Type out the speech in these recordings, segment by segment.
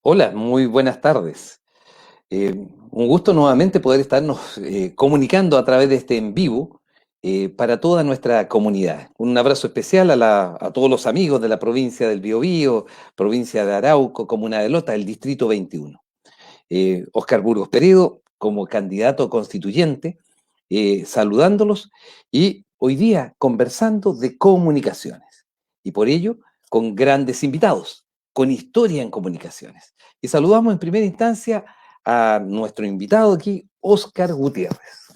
Hola, muy buenas tardes. Un gusto nuevamente poder estarnos comunicando a través de este en vivo para toda nuestra comunidad. Un abrazo especial a todos los amigos de la provincia del Biobío, provincia de Arauco, comuna de Lota, el distrito 21. Óscar Burgos Peredo, como candidato constituyente, saludándolos y hoy día conversando de comunicaciones. Y por ello, con grandes invitados, con historia en comunicaciones. Y saludamos en primera instancia a nuestro invitado aquí, Óscar Gutiérrez,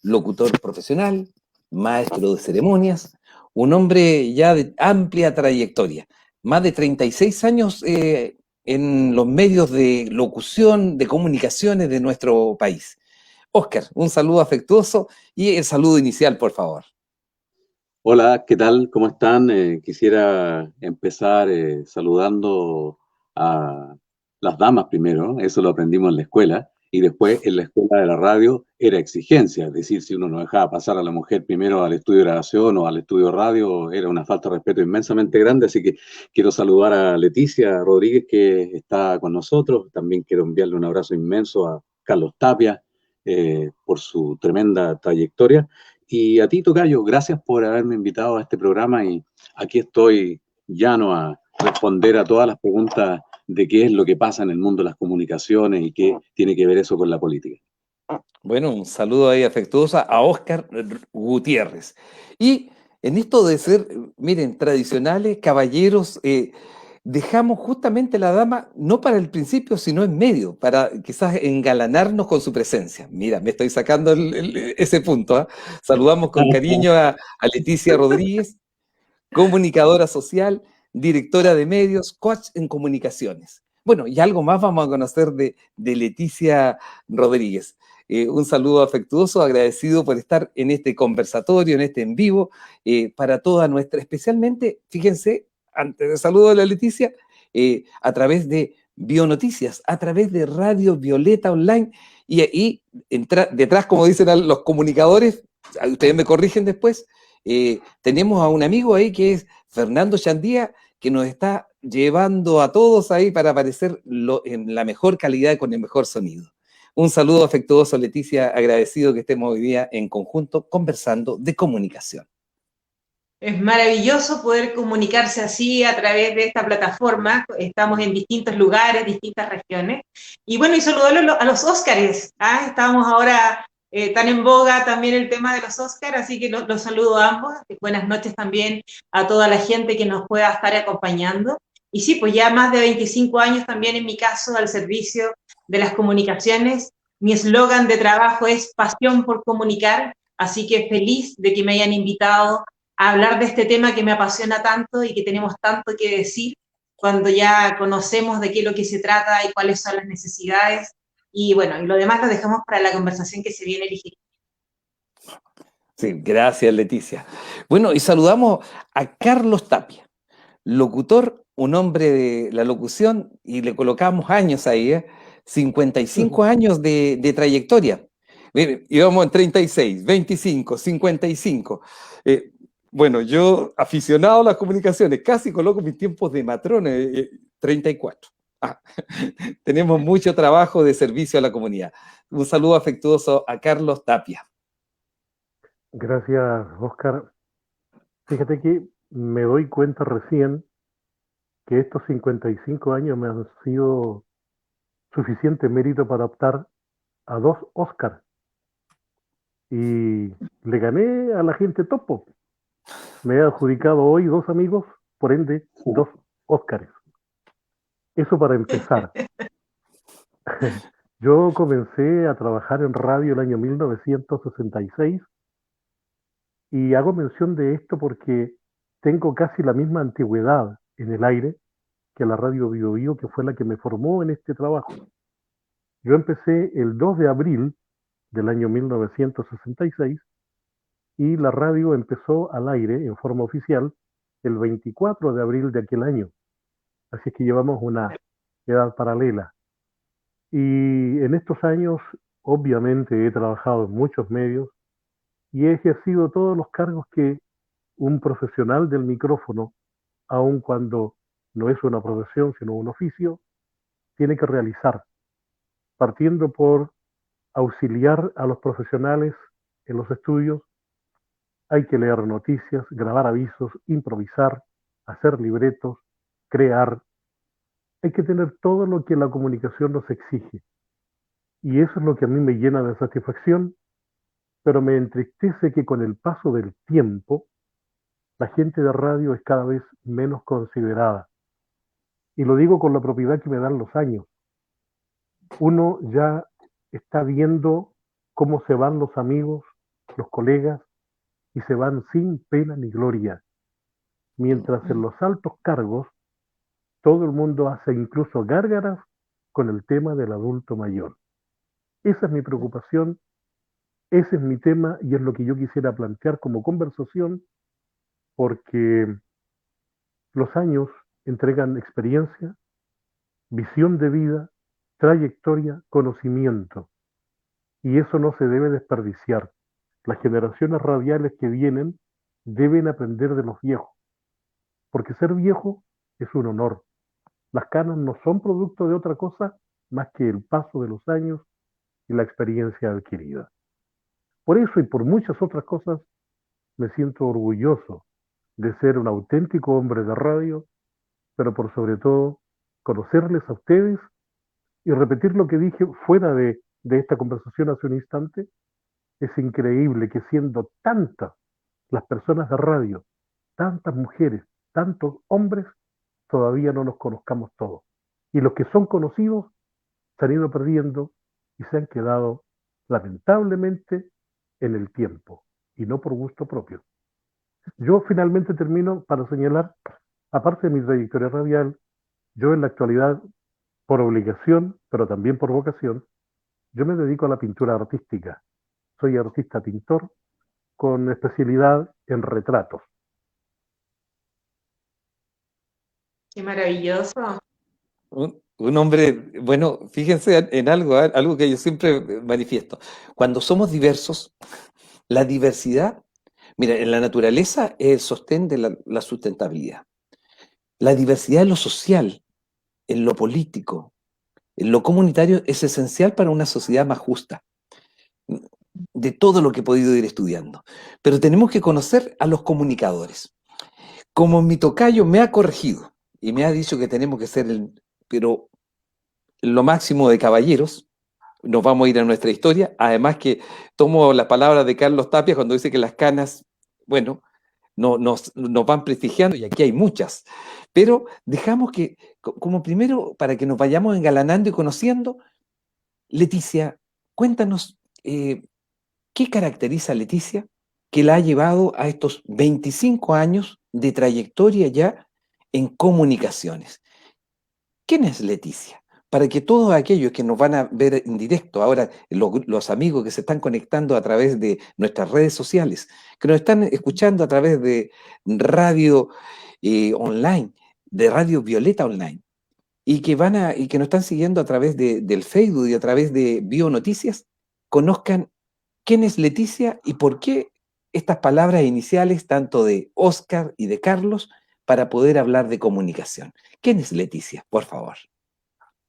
locutor profesional, maestro de ceremonias, un hombre ya de amplia trayectoria, más de 36 años en los medios de locución, de comunicaciones de nuestro país. Óscar, un saludo afectuoso y el saludo inicial, por favor. Hola, ¿qué tal? ¿Cómo están? Quisiera empezar saludando a las damas primero, ¿no? Eso lo aprendimos en la escuela, y después en la escuela de la radio era exigencia, es decir, si uno no dejaba pasar a la mujer primero al estudio de grabación o al estudio de radio, era una falta de respeto inmensamente grande, así que quiero saludar a Leticia Rodríguez que está con nosotros, también quiero enviarle un abrazo inmenso a Carlos Tapia por su tremenda trayectoria. Y a ti, Tocayo, gracias por haberme invitado a este programa y aquí estoy llano a responder a todas las preguntas de qué es lo que pasa en el mundo de las comunicaciones y qué tiene que ver eso con la política. Bueno, un saludo ahí afectuoso a Óscar Gutiérrez. Y en esto de ser, miren, tradicionales, caballeros, dejamos justamente la dama no para el principio, sino en medio, para quizás engalanarnos con su presencia. Mira, me estoy sacando ese punto, ¿ah? Saludamos con cariño a Leticia Rodríguez, comunicadora social, directora de medios, coach en comunicaciones. Bueno, y algo más vamos a conocer de Leticia Rodríguez. Un saludo afectuoso, agradecido por estar en este conversatorio, en este en vivo, para toda nuestra, especialmente, fíjense, antes de saludo a la Leticia, a través de Bionoticias, a través de Radio Violeta Online, y ahí detrás, como dicen los comunicadores, ustedes me corrigen después, tenemos a un amigo ahí que es Fernando Chandía, que nos está llevando a todos ahí para aparecer en la mejor calidad y con el mejor sonido. Un saludo afectuoso, Leticia, agradecido que estemos hoy día en conjunto conversando de comunicación. Es maravilloso poder comunicarse así a través de esta plataforma. Estamos en distintos lugares, distintas regiones. Y bueno, y saludar a los Óscares. ¿Ah? Estamos ahora tan en boga también el tema de los Óscares, así que los saludo a ambos. Buenas noches también a toda la gente que nos pueda estar acompañando. Y sí, pues ya más de 25 años también en mi caso al servicio de las comunicaciones. Mi eslogan de trabajo es pasión por comunicar, así que feliz de que me hayan invitado a hablar de este tema que me apasiona tanto y que tenemos tanto que decir cuando ya conocemos de qué es lo que se trata y cuáles son las necesidades. Y bueno, y lo demás lo dejamos para la conversación que se viene eligiendo. Sí, gracias, Leticia. Bueno, y saludamos a Carlos Tapia, locutor, un hombre de la locución, y le colocamos años ahí, 55 años de trayectoria. Mire, íbamos en 36, 25, 55. Eh, bueno, yo, aficionado a las comunicaciones, casi coloco mis tiempos de matrón, 34. Ah, tenemos mucho trabajo de servicio a la comunidad. Un saludo afectuoso a Carlos Tapia. Gracias, Oscar. Fíjate que me doy cuenta recién que estos 55 años me han sido suficiente mérito para optar a 2 Oscars y le gané a la gente topo. Me he adjudicado hoy 2 amigos, por ende 2 Oscars. Eso para empezar. Yo comencé a trabajar en radio el año 1966 y hago mención de esto porque tengo casi la misma antigüedad en el aire que la radio Bio Bio, que fue la que me formó en este trabajo. Yo empecé el 2 de abril del año 1966 y la radio empezó al aire en forma oficial el 24 de abril de aquel año. Así es que llevamos una edad paralela. Y en estos años, obviamente, he trabajado en muchos medios y he ejercido todos los cargos que un profesional del micrófono, aun cuando no es una profesión, sino un oficio, tiene que realizar, partiendo por auxiliar a los profesionales en los estudios. Hay que leer noticias, grabar avisos, improvisar, hacer libretos, crear. Hay que tener todo lo que la comunicación nos exige. Y eso es lo que a mí me llena de satisfacción, pero me entristece que con el paso del tiempo, la gente de radio es cada vez menos considerada. Y lo digo con la propiedad que me dan los años. Uno ya está viendo cómo se van los amigos, los colegas, y se van sin pena ni gloria. Mientras en los altos cargos, todo el mundo hace incluso gárgaras con el tema del adulto mayor. Esa es mi preocupación, ese es mi tema y es lo que yo quisiera plantear como conversación, porque los años entregan experiencia, visión de vida, trayectoria, conocimiento, y eso no se debe desperdiciar. Las generaciones radiales que vienen deben aprender de los viejos, porque ser viejo es un honor. Las canas no son producto de otra cosa más que el paso de los años y la experiencia adquirida. Por eso y por muchas otras cosas me siento orgulloso de ser un auténtico hombre de radio, pero por sobre todo conocerles a ustedes y repetir lo que dije fuera de esta conversación hace un instante. Es increíble que siendo tantas las personas de radio, tantas mujeres, tantos hombres, todavía no nos conozcamos todos. Y los que son conocidos se han ido perdiendo y se han quedado lamentablemente en el tiempo y no por gusto propio. Yo finalmente termino para señalar, aparte de mi trayectoria radial, yo en la actualidad, por obligación, pero también por vocación, yo me dedico a la pintura artística. Soy artista pintor con especialidad en retratos. Qué maravilloso. Un hombre, bueno, fíjense en algo, algo que yo siempre manifiesto. Cuando somos diversos, la diversidad, mira, en la naturaleza es el sostén de la sustentabilidad. La diversidad en lo social, en lo político, en lo comunitario es esencial para una sociedad más justa, de todo lo que he podido ir estudiando. Pero tenemos que conocer a los comunicadores. Como mi tocayo me ha corregido y me ha dicho que tenemos que ser pero lo máximo de caballeros, nos vamos a ir a nuestra historia. Además que tomo las palabras de Carlos Tapia cuando dice que las canas, bueno, nos van prestigiando, y aquí hay muchas. Pero dejamos que, como primero, para que nos vayamos engalanando y conociendo, Leticia, cuéntanos, ¿qué caracteriza a Leticia que la ha llevado a estos 25 años de trayectoria ya en comunicaciones? ¿Quién es Leticia? Para que todos aquellos que nos van a ver en directo, ahora los amigos que se están conectando a través de nuestras redes sociales, que nos están escuchando a través de radio online, de Radio Violeta Online, y que nos están siguiendo a través del Facebook y a través de Bionoticias, conozcan quién es Leticia y por qué estas palabras iniciales, tanto de Óscar y de Carlos, para poder hablar de comunicación. ¿Quién es Leticia? Por favor.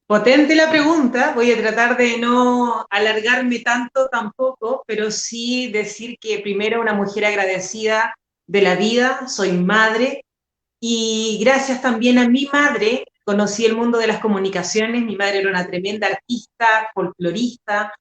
Potente la pregunta, voy a tratar de no alargarme tanto tampoco, pero sí decir que primero una mujer agradecida de la vida, soy madre, y gracias también a mi madre conocí el mundo de las comunicaciones. Mi madre era una tremenda artista, folclorista,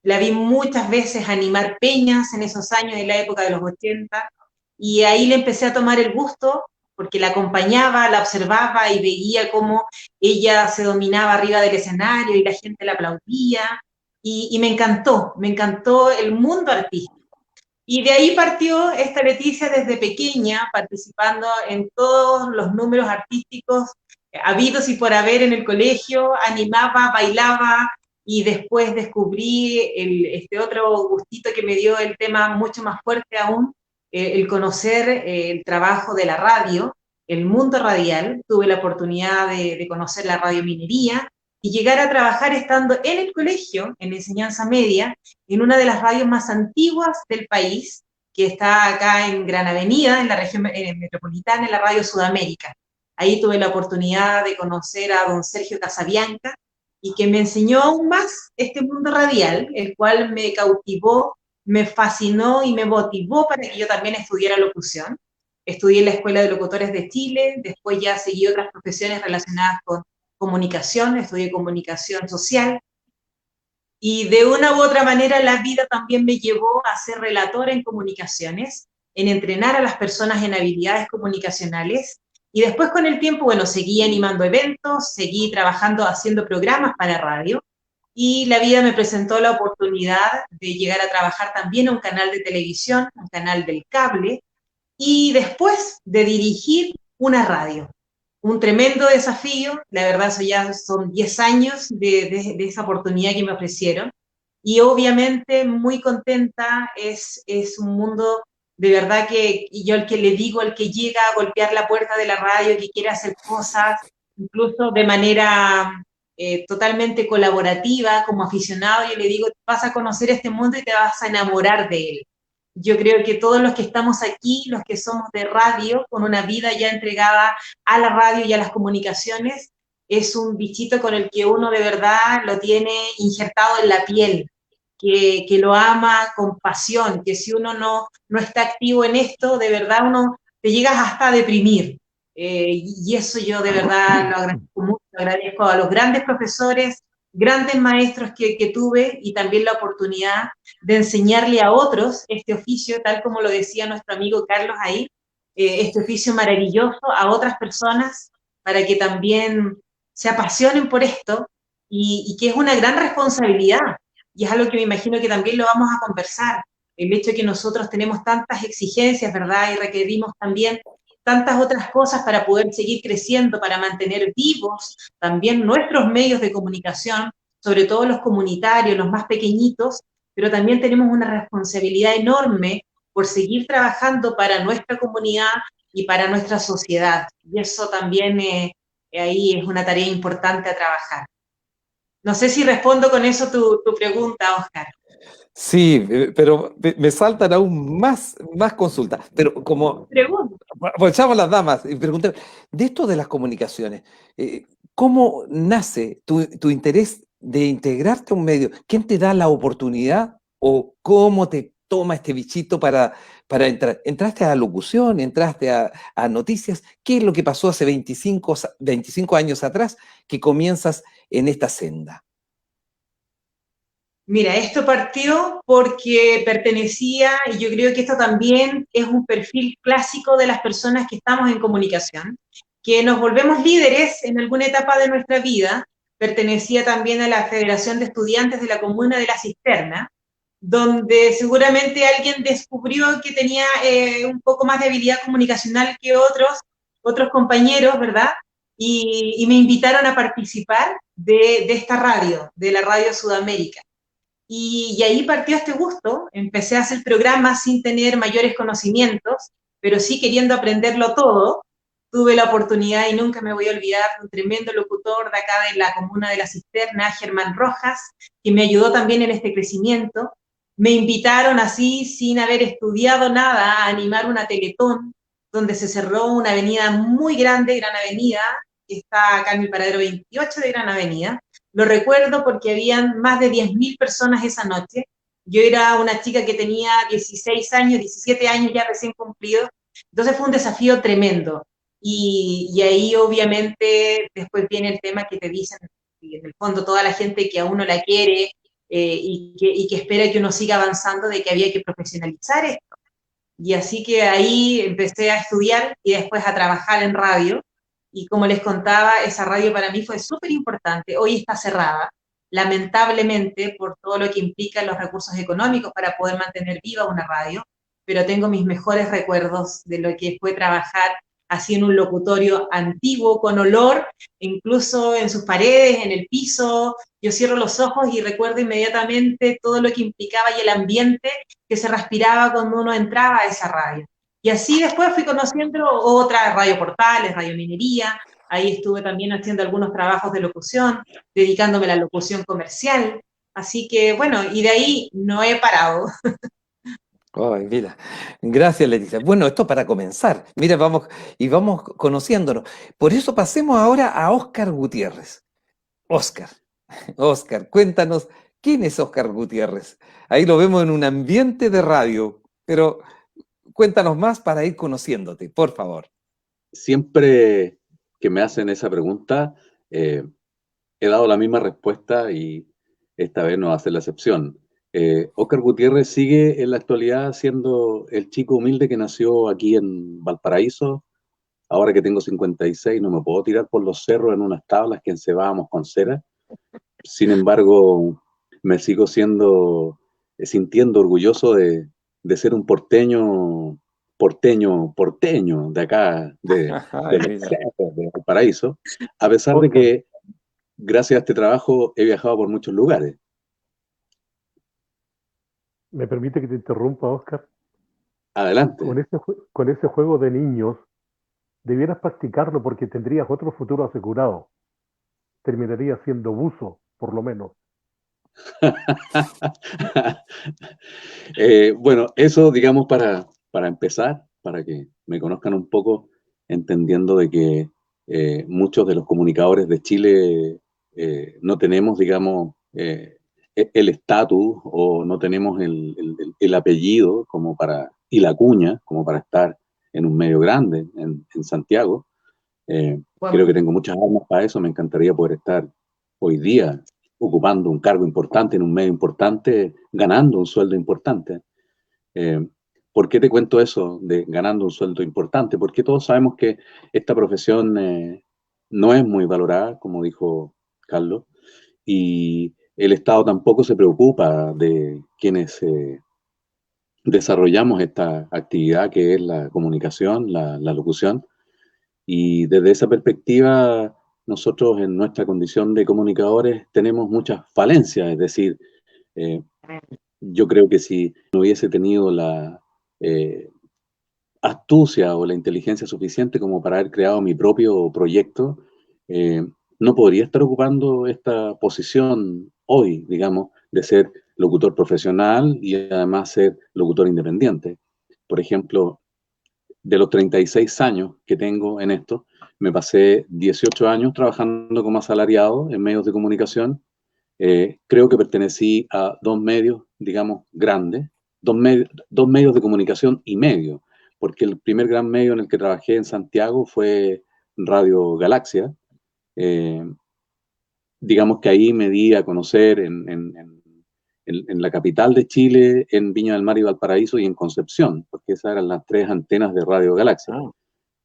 la vi muchas veces animar peñas en esos años, en la época de los 80, y ahí le empecé a tomar el gusto, porque la acompañaba, la observaba y veía cómo ella se dominaba arriba del escenario y la gente la aplaudía, y me encantó el mundo artístico. Y de ahí partió esta Leticia desde pequeña, participando en todos los números artísticos habidos y por haber en el colegio, animaba, bailaba, y después descubrí este otro gustito que me dio el tema mucho más fuerte aún, el conocer el trabajo de la radio, el mundo radial. Tuve la oportunidad de conocer la radiominería y llegar a trabajar estando en el colegio, en enseñanza media, en una de las radios más antiguas del país, que está acá en Gran Avenida, en la región metropolitana, en la Radio Sudamérica. Ahí tuve la oportunidad de conocer a don Sergio Casabianca, y que me enseñó aún más este mundo radial, el cual me cautivó, me fascinó y me motivó para que yo también estudiara locución. Estudié en la Escuela de Locutores de Chile, después ya seguí otras profesiones relacionadas con comunicación, estudié comunicación social, y de una u otra manera la vida también me llevó a ser relatora en comunicaciones, en entrenar a las personas en habilidades comunicacionales. Y después con el tiempo, bueno, seguí animando eventos, seguí trabajando, haciendo programas para radio. Y la vida me presentó la oportunidad de llegar a trabajar también en un canal de televisión, un canal del cable, y después de dirigir una radio. Un tremendo desafío, la verdad, eso ya son 10 años de esa oportunidad que me ofrecieron, y obviamente muy contenta, es un mundo de verdad que y yo el que le digo, el que llega a golpear la puerta de la radio, que quiere hacer cosas, incluso de manera totalmente colaborativa, como aficionado, yo le digo, vas a conocer este mundo y te vas a enamorar de él. Yo creo que todos los que estamos aquí, los que somos de radio, con una vida ya entregada a la radio y a las comunicaciones, es un bichito con el que uno de verdad lo tiene injertado en la piel, que lo ama con pasión, que si uno no está activo en esto, de verdad uno te llegas hasta a deprimir. Y eso yo de verdad lo agradezco mucho, agradezco a los grandes profesores, grandes maestros que tuve, y también la oportunidad de enseñarle a otros este oficio, tal como lo decía nuestro amigo Carlos ahí, este oficio maravilloso a otras personas para que también se apasionen por esto, y que es una gran responsabilidad, y es algo que me imagino que también lo vamos a conversar, el hecho de que nosotros tenemos tantas exigencias, ¿verdad? Y requerimos también tantas otras cosas para poder seguir creciendo, para mantener vivos también nuestros medios de comunicación, sobre todo los comunitarios, los más pequeñitos, pero también tenemos una responsabilidad enorme por seguir trabajando para nuestra comunidad y para nuestra sociedad. Y eso también ahí es una tarea importante a trabajar. No sé si respondo con eso tu pregunta, Oscar. Sí, pero me saltan aún más consultas. Pero como Pregunta. aprovechamos las damas y pregunté, de esto de las comunicaciones, ¿cómo nace tu interés de integrarte a un medio? ¿Quién te da la oportunidad o cómo te toma este bichito para entrar? ¿Entraste a locución? ¿Entraste a noticias? ¿Qué es lo que pasó hace 25 años atrás que comienzas en esta senda? Mira, esto partió porque pertenecía, y yo creo que esto también es un perfil clásico de las personas que estamos en comunicación, que nos volvemos líderes en alguna etapa de nuestra vida. Pertenecía también a la Federación de Estudiantes de la Comuna de La Cisterna, donde seguramente alguien descubrió que tenía un poco más de habilidad comunicacional que otros compañeros, ¿verdad? Y me invitaron a participar de esta radio, de la Radio Sudamérica. Y ahí partió este gusto, empecé a hacer programas sin tener mayores conocimientos, pero sí queriendo aprenderlo todo. Tuve la oportunidad, y nunca me voy a olvidar, de un tremendo locutor de acá de la comuna de La Cisterna, Germán Rojas, que me ayudó también en este crecimiento. Me invitaron así, sin haber estudiado nada, a animar una teletón, donde se cerró una avenida muy grande, Gran Avenida, que está acá en el paradero 28 de Gran Avenida. Lo recuerdo porque habían más de 10.000 personas esa noche. Yo era una chica que tenía 16 años, 17 años ya recién cumplidos. Entonces fue un desafío tremendo. Y ahí obviamente después viene el tema que te dicen, y en el fondo toda la gente que a uno la quiere y que espera que uno siga avanzando, de que había que profesionalizar esto. Y así que ahí empecé a estudiar y después a trabajar en radio. Y como les contaba, esa radio para mí fue súper importante. Hoy está cerrada, lamentablemente, por todo lo que implican los recursos económicos para poder mantener viva una radio, pero tengo mis mejores recuerdos de lo que fue trabajar así en un locutorio antiguo, con olor, incluso en sus paredes, en el piso. Yo cierro los ojos y recuerdo inmediatamente todo lo que implicaba y el ambiente que se respiraba cuando uno entraba a esa radio. Y así después fui conociendo otras radio portales, radio minería, ahí estuve también haciendo algunos trabajos de locución, dedicándome a la locución comercial, así que bueno, y de ahí no he parado. Ay, mira, gracias Leticia. Bueno, esto para comenzar. Mira, vamos conociéndonos. Por eso pasemos ahora a Óscar Gutiérrez. Óscar, Óscar, cuéntanos, ¿quién es Óscar Gutiérrez? Ahí lo vemos en un ambiente de radio, pero cuéntanos más para ir conociéndote, por favor. Siempre que me hacen esa pregunta, he dado la misma respuesta y esta vez no va a ser la excepción. Óscar Gutiérrez sigue en la actualidad siendo el chico humilde que nació aquí en Valparaíso. Ahora que tengo 56, no me puedo tirar por los cerros en unas tablas que encebábamos con cera. Sin embargo, me sigo sintiendo orgulloso de ser un porteño de acá, de los Mira. cerros, de Valparaíso, a pesar de Oscar, que gracias a este trabajo he viajado por muchos lugares. ¿me permite que te interrumpa, Oscar? Adelante. Con ese juego de niños, debieras practicarlo porque tendrías otro futuro asegurado. Terminarías siendo buzo, por lo menos. Bueno, eso digamos para empezar, para que me conozcan un poco, entendiendo de que muchos de los comunicadores de Chile no tenemos, digamos, el estatus o no tenemos el apellido como y la cuña como para estar en un medio grande, en Santiago. Creo que Bueno, tengo muchas armas para eso, me encantaría poder estar hoy día ocupando un cargo importante en un medio importante, ganando un sueldo importante. Eh, ¿Por qué te cuento eso de ganando un sueldo importante? Porque todos sabemos que esta profesión no es muy valorada, como dijo Carlos, y el Estado tampoco se preocupa de quienes desarrollamos esta actividad que es la comunicación, la locución. Y desde esa perspectiva, nosotros en nuestra condición de comunicadores tenemos muchas falencias, es decir, eh, yo creo que si no hubiese tenido la astucia o la inteligencia suficiente como para haber creado mi propio proyecto, eh, no podría estar ocupando esta posición hoy, digamos, de ser locutor profesional y además ser locutor independiente. Por ejemplo, de los 36 años que tengo en esto, me pasé 18 años trabajando como asalariado en medios de comunicación. Creo que pertenecí a dos medios, digamos, grandes, dos medios de comunicación y medio, porque el primer gran medio en el que trabajé en Santiago fue Radio Galaxia. Eh, digamos que ahí me di a conocer en la capital de Chile, en Viña del Mar y Valparaíso y en Concepción, porque esas eran las tres antenas de Radio Galaxia. Ah,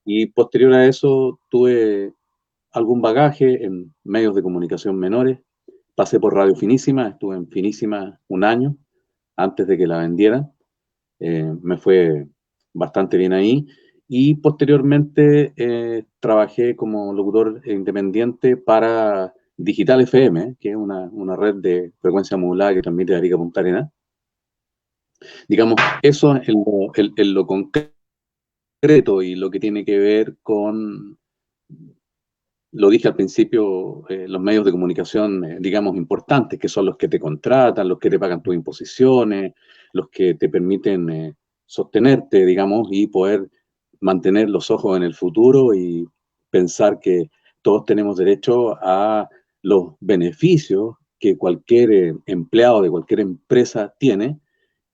Y posterior a eso tuve algún bagaje en medios de comunicación menores. Pasé por Radio Finísima, estuve en Finísima un año antes de que la vendieran. Me fue bastante bien ahí. Y posteriormente trabajé como locutor independiente para Digital FM, que es una red de frecuencia modulada que transmite Arica Punta Arenas. Digamos, eso en lo concreto y lo que tiene que ver con, lo dije al principio, los medios de comunicación, digamos, importantes, que son los que te contratan, los que te pagan tus imposiciones, los que te permiten sostenerte, digamos, y poder mantener los ojos en el futuro y pensar que todos tenemos derecho a los beneficios que cualquier empleado de cualquier empresa tiene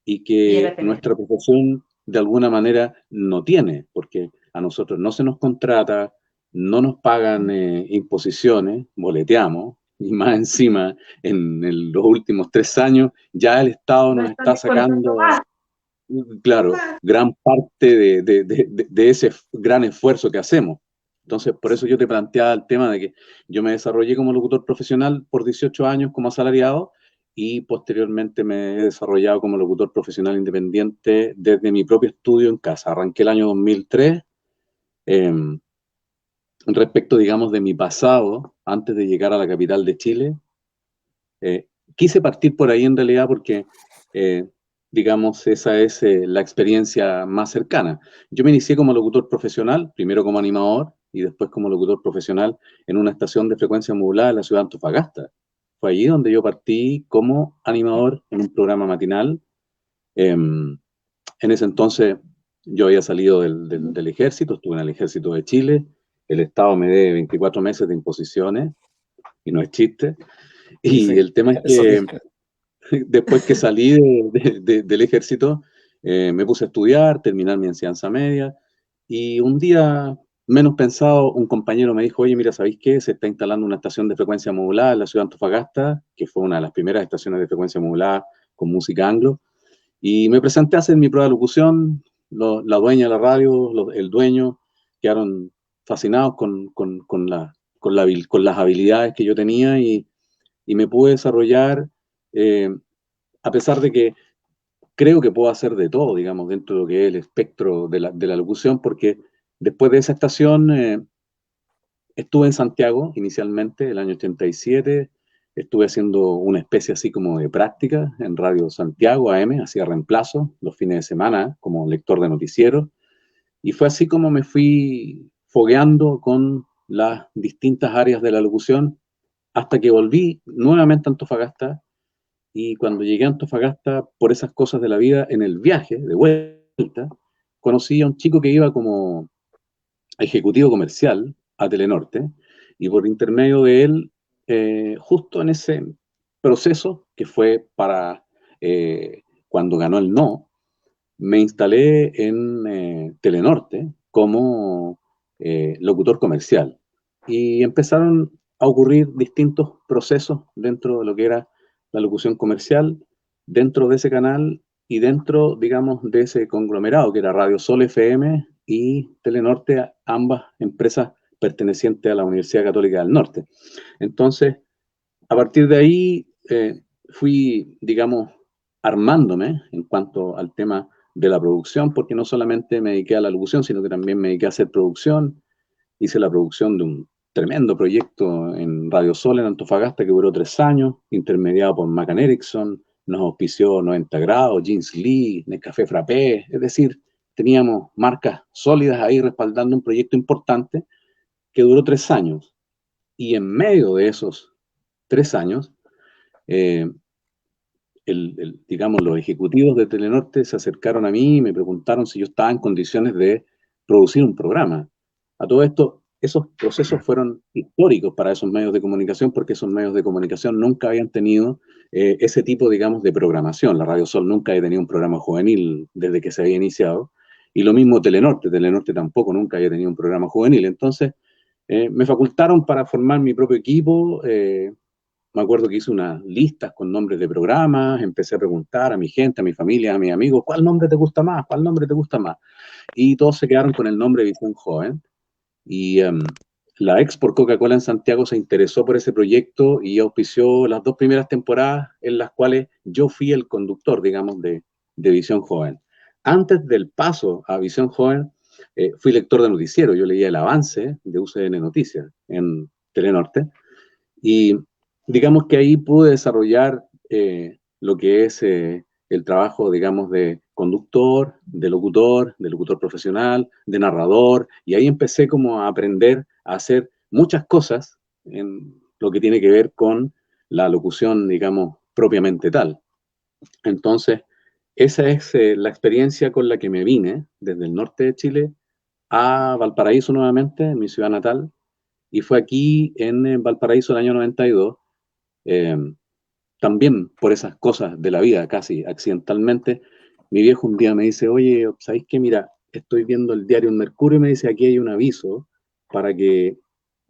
y que quiera tener. nuestra profesión de alguna manera no tiene, porque a nosotros no se nos contrata, no nos pagan imposiciones, boleteamos, y más encima, los últimos 3 años, ya el Estado No nos están está descontando sacando, más, claro, más. gran parte de ese gran esfuerzo que hacemos. Entonces, por eso yo te planteaba el tema de que yo me desarrollé como locutor profesional por 18 años como asalariado y posteriormente me he desarrollado como locutor profesional independiente desde mi propio estudio en casa. Arranqué el año 2003. Eh, Respecto, digamos, de mi pasado, antes de llegar a la capital de Chile, quise partir por ahí en realidad porque, eh, digamos, esa es la experiencia más cercana. Yo me inicié como locutor profesional, primero como animador y después como locutor profesional en una estación de frecuencia modulada en la ciudad de Antofagasta. Fue allí donde yo partí como animador en un programa matinal. En ese entonces yo había salido del ejército, estuve en el ejército de Chile, el Estado me dé 24 meses de imposiciones, y no es chiste, Y Sí, el tema es eso que dije. después que salí del ejército, me puse a estudiar, terminar mi enseñanza media, y un día, menos pensado, un compañero me dijo, oye, mira, ¿sabéis qué? Se está instalando una estación de frecuencia modulada en la ciudad de Antofagasta, que fue una de las primeras estaciones de frecuencia modulada con música anglo, y me presenté a hacer mi prueba de locución. La dueña de la radio, el dueño, quedaron fascinados con las habilidades que yo tenía, y me pude desarrollar, eh, a pesar de que creo que puedo hacer de todo, digamos, dentro de lo que es el espectro de la locución, porque después de esa estación estuve en Santiago inicialmente, el año 87, estuve haciendo una especie así como de práctica en Radio Santiago AM, hacía reemplazo los fines de semana como lector de noticieros, y fue así como me fui fogueando con las distintas áreas de la locución hasta que volví nuevamente a Antofagasta. Y cuando llegué a Antofagasta, por esas cosas de la vida, en el viaje de vuelta, conocí a un chico que iba como ejecutivo comercial a Telenorte, y por intermedio de él, justo en ese proceso que fue para cuando ganó el no, me instalé en Telenorte como locutor comercial. Y empezaron a ocurrir distintos procesos dentro de lo que era la locución comercial, dentro de ese canal y dentro, digamos, de ese conglomerado que era Radio Sol FM y Telenorte, ambas empresas pertenecientes a la Universidad Católica del Norte. Entonces, a partir de ahí fui, digamos, armándome en cuanto al tema de la producción, porque no solamente me dediqué a la locución, sino que también me dediqué a hacer producción. Hice la producción de un tremendo proyecto en Radio Sol en Antofagasta que duró 3 años, intermediado por Macan Erickson, nos auspició 90 grados, Jeans Lee, Nescafé Frappé, es decir, teníamos marcas sólidas ahí respaldando un proyecto importante que duró 3 años. Y en medio de esos 3 años, eh, digamos, los ejecutivos de Telenorte se acercaron a mí y me preguntaron si yo estaba en condiciones de producir un programa. A todo esto, esos procesos fueron históricos para esos medios de comunicación, porque esos medios de comunicación nunca habían tenido ese tipo, digamos, de programación. La Radio Sol nunca había tenido un programa juvenil desde que se había iniciado, y lo mismo Telenorte. Telenorte tampoco nunca había tenido un programa juvenil. Entonces, me facultaron para formar mi propio equipo. Me acuerdo que hice unas listas con nombres de programas, empecé a preguntar a mi gente, a mi familia, a mis amigos, ¿cuál nombre te gusta más? ¿Cuál nombre te gusta más? Y todos se quedaron con el nombre Visión Joven. Y la Export Coca-Cola en Santiago se interesó por ese proyecto y auspició las 2 primeras temporadas en las cuales yo fui el conductor, digamos, de Visión Joven. Antes del paso a Visión Joven, fui lector de noticiero. Yo leía el avance de UCN Noticias en Telenorte, y digamos que ahí pude desarrollar lo que es el trabajo, digamos, de conductor, de locutor profesional, de narrador, y ahí empecé como a aprender a hacer muchas cosas en lo que tiene que ver con la locución, digamos, propiamente tal. Entonces, esa es la experiencia con la que me vine desde el norte de Chile a Valparaíso nuevamente, en mi ciudad natal, y fue aquí en Valparaíso el año 92, eh, también por esas cosas de la vida, casi accidentalmente. Mi viejo un día me dice, oye, ¿sabéis qué? Mira, estoy viendo el diario El Mercurio y me dice, aquí hay un aviso para que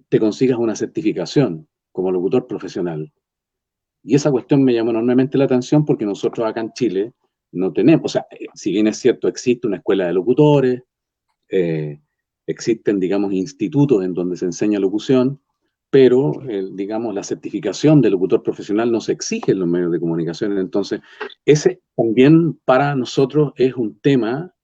te consigas una certificación como locutor profesional. Y esa cuestión me llamó enormemente la atención, porque nosotros acá en Chile no tenemos, o sea, si bien es cierto, existe una escuela de locutores, eh, existen, digamos, institutos en donde se enseña locución, pero, digamos, la certificación de locutor profesional no se exige en los medios de comunicación. Entonces, ese también para nosotros es un tema,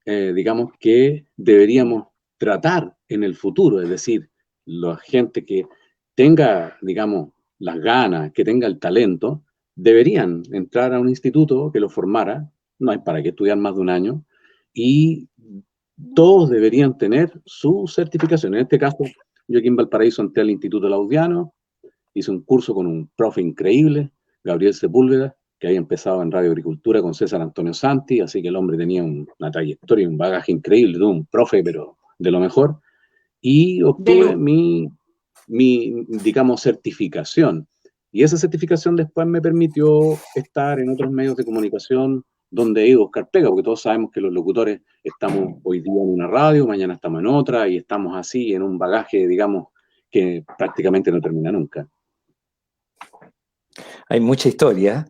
digamos, que deberíamos tratar en el futuro. Es decir, la gente que tenga, digamos, las ganas, que tenga el talento, deberían entrar a un instituto que lo formara. No hay para qué estudiar más de un año, y todos deberían tener su certificación. En este caso, yo aquí en Valparaíso entré al Instituto Laudiano, hice un curso con un profe increíble, Gabriel Sepúlveda, que había empezado en Radio Agricultura con César Antonio Santi, así que el hombre tenía una trayectoria y un bagaje increíble, de un profe, pero de lo mejor, y obtuve mi, digamos, certificación. Y esa certificación después me permitió estar en otros medios de comunicación donde he ido a buscar pega, porque todos sabemos que los locutores estamos hoy día en una radio, mañana estamos en otra, y estamos así en un bagaje, digamos, que prácticamente no termina nunca. Hay mucha historia.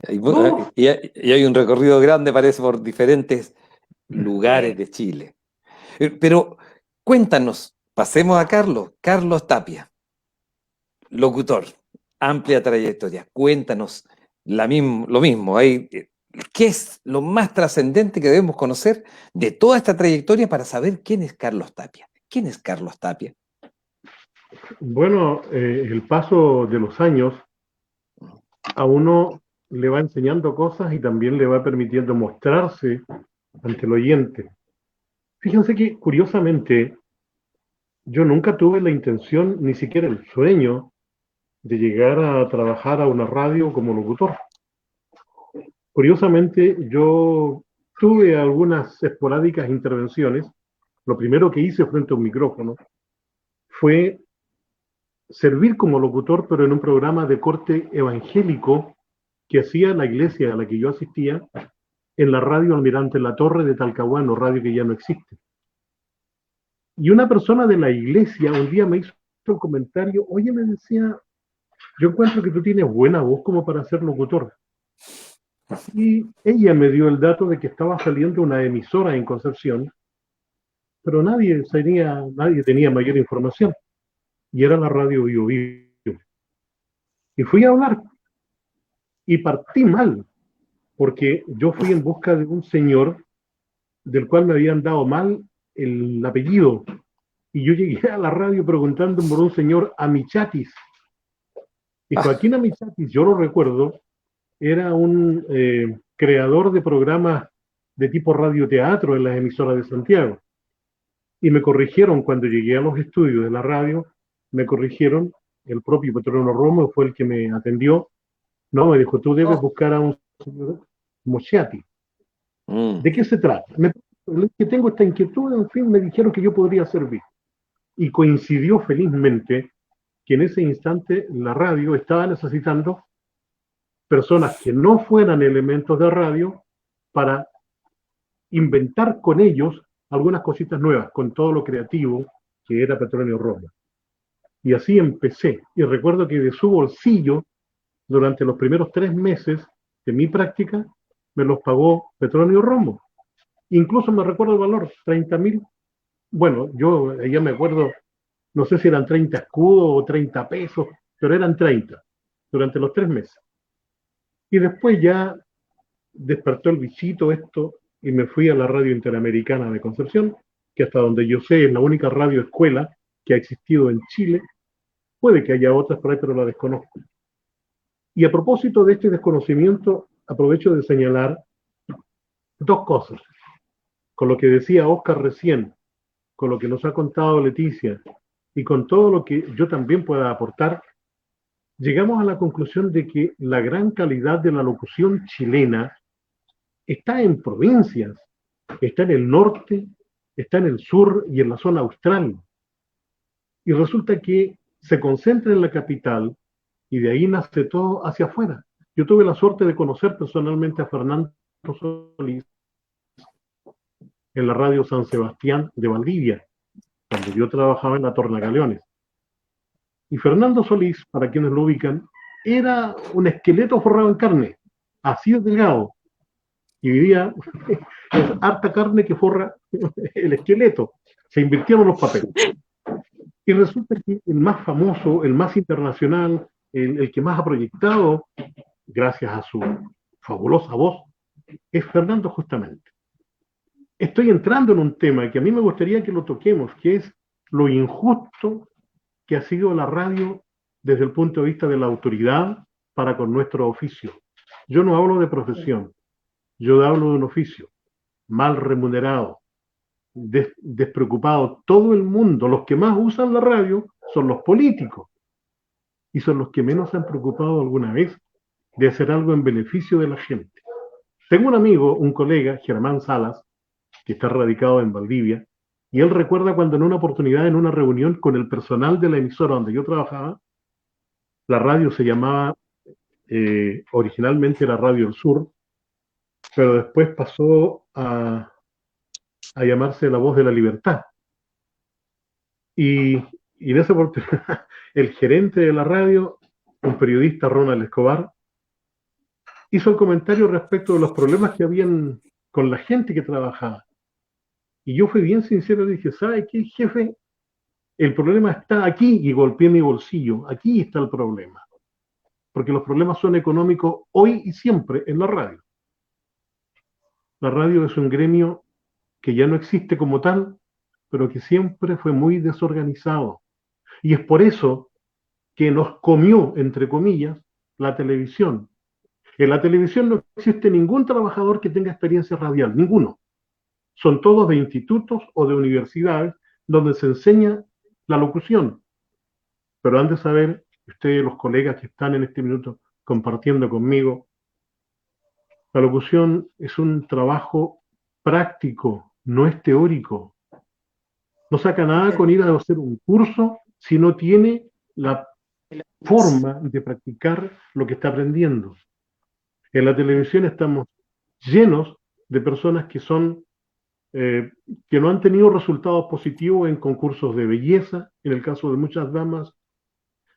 No, Y hay un recorrido grande, parece, por diferentes lugares de Chile. Pero cuéntanos, pasemos a Carlos. Carlos Tapia, locutor, amplia trayectoria. Cuéntanos lo mismo. ¿Qué es lo más trascendente que debemos conocer de toda esta trayectoria para saber quién es Carlos Tapia? ¿Quién es Carlos Tapia? bueno, el paso de los años a uno le va enseñando cosas y también le va permitiendo mostrarse ante el oyente. Fíjense que, curiosamente, yo nunca tuve la intención, ni siquiera el sueño, de llegar a trabajar a una radio como locutor. Curiosamente, yo tuve algunas esporádicas intervenciones. Lo primero que hice frente a un micrófono fue servir como locutor, pero en un programa de corte evangélico que hacía la iglesia a la que yo asistía en la radio Almirante La Torre de Talcahuano, radio que ya no existe. Y una persona de la iglesia un día me hizo un comentario, oye, me decía, yo encuentro que tú tienes buena voz como para ser locutor. Y ella me dio el dato de que estaba saliendo una emisora en Concepción, pero nadie tenía mayor información. Y era la radio Bio Bio. Y fui a hablar y partí mal, porque yo fui en busca de un señor del cual me habían dado mal el apellido. Y yo llegué a la radio preguntando por un señor Amichatis. Y Joaquín Amichatis, yo lo recuerdo, era un creador de programas de tipo radioteatro en las emisoras de Santiago. Y me corrigieron cuando llegué a los estudios de la radio, me corrigieron, el propio Petronio Romo fue el que me atendió. No, me dijo, tú debes buscar a un señor Mochiati. ¿De qué se trata? Que tengo esta inquietud, en fin, me dijeron que yo podría servir. Y coincidió felizmente que en ese instante la radio estaba necesitando personas que no fueran elementos de radio para inventar con ellos algunas cositas nuevas, con todo lo creativo que era Petronio Romo. Y así empecé. Y recuerdo que de su bolsillo, durante los primeros 3 meses de mi práctica, me los pagó Petronio Romo. Incluso me recuerdo el valor, 30.000. Bueno, yo ya me acuerdo, no sé si eran 30 escudos o 30 pesos, pero eran 30 durante los 3 meses. Y después ya despertó el bichito esto y me fui a la Radio Interamericana de Concepción, que hasta donde yo sé es la única radio escuela que ha existido en Chile. Puede que haya otras por ahí, pero la desconozco. Y a propósito de este desconocimiento, aprovecho de señalar 2 cosas. Con lo que decía Oscar recién, con lo que nos ha contado Leticia y con todo lo que yo también pueda aportar, llegamos a la conclusión de que la gran calidad de la locución chilena está en provincias, está en el norte, está en el sur y en la zona austral. Y resulta que se concentra en la capital y de ahí nace todo hacia afuera. Yo tuve la suerte de conocer personalmente a Fernando Solís en la radio San Sebastián de Valdivia, cuando yo trabajaba en la Tornagaleones. Y Fernando Solís, para quienes lo ubican, era un esqueleto forrado en carne, así de delgado, y vivía harta carne que forra el esqueleto. Se invirtieron los papeles. Y resulta que el más famoso, el más internacional, el que más ha proyectado, gracias a su fabulosa voz, es Fernando justamente. Estoy entrando en un tema que a mí me gustaría que lo toquemos, que es lo injusto que ha sido la radio desde el punto de vista de la autoridad para con nuestro oficio. Yo no hablo de profesión, yo hablo de un oficio mal remunerado, despreocupado. Todo el mundo, los que más usan la radio son los políticos y son los que menos se han preocupado alguna vez de hacer algo en beneficio de la gente. Tengo un amigo, un colega, Germán Salas, que está radicado en Valdivia, y él recuerda cuando en una oportunidad, en una reunión con el personal de la emisora donde yo trabajaba, La radio se llamaba, originalmente era Radio El Sur, pero después pasó a llamarse La Voz de la Libertad. Y en esa oportunidad, el gerente de la radio, un periodista, Ronald Escobar, hizo el comentario respecto de los problemas que habían con la gente que trabajaba. Y yo fui bien sincero y dije, ¿sabe qué, jefe? El problema está aquí, y golpeé mi bolsillo. Aquí está el problema. Porque los problemas son económicos hoy y siempre en la radio. La radio es un gremio que ya no existe como tal, pero que siempre fue muy desorganizado. Y es por eso que nos comió, entre comillas, la televisión. En la televisión no existe ningún trabajador que tenga experiencia radial, ninguno. Son todos de institutos o de universidades donde se enseña la locución. Pero han de saber, ustedes, los colegas que están en este minuto compartiendo conmigo, la locución es un trabajo práctico, no es teórico. No saca nada con ir a hacer un curso si no tiene la forma de practicar lo que está aprendiendo. En la televisión estamos llenos de personas que son que no han tenido resultados positivos en concursos de belleza, en el caso de muchas damas,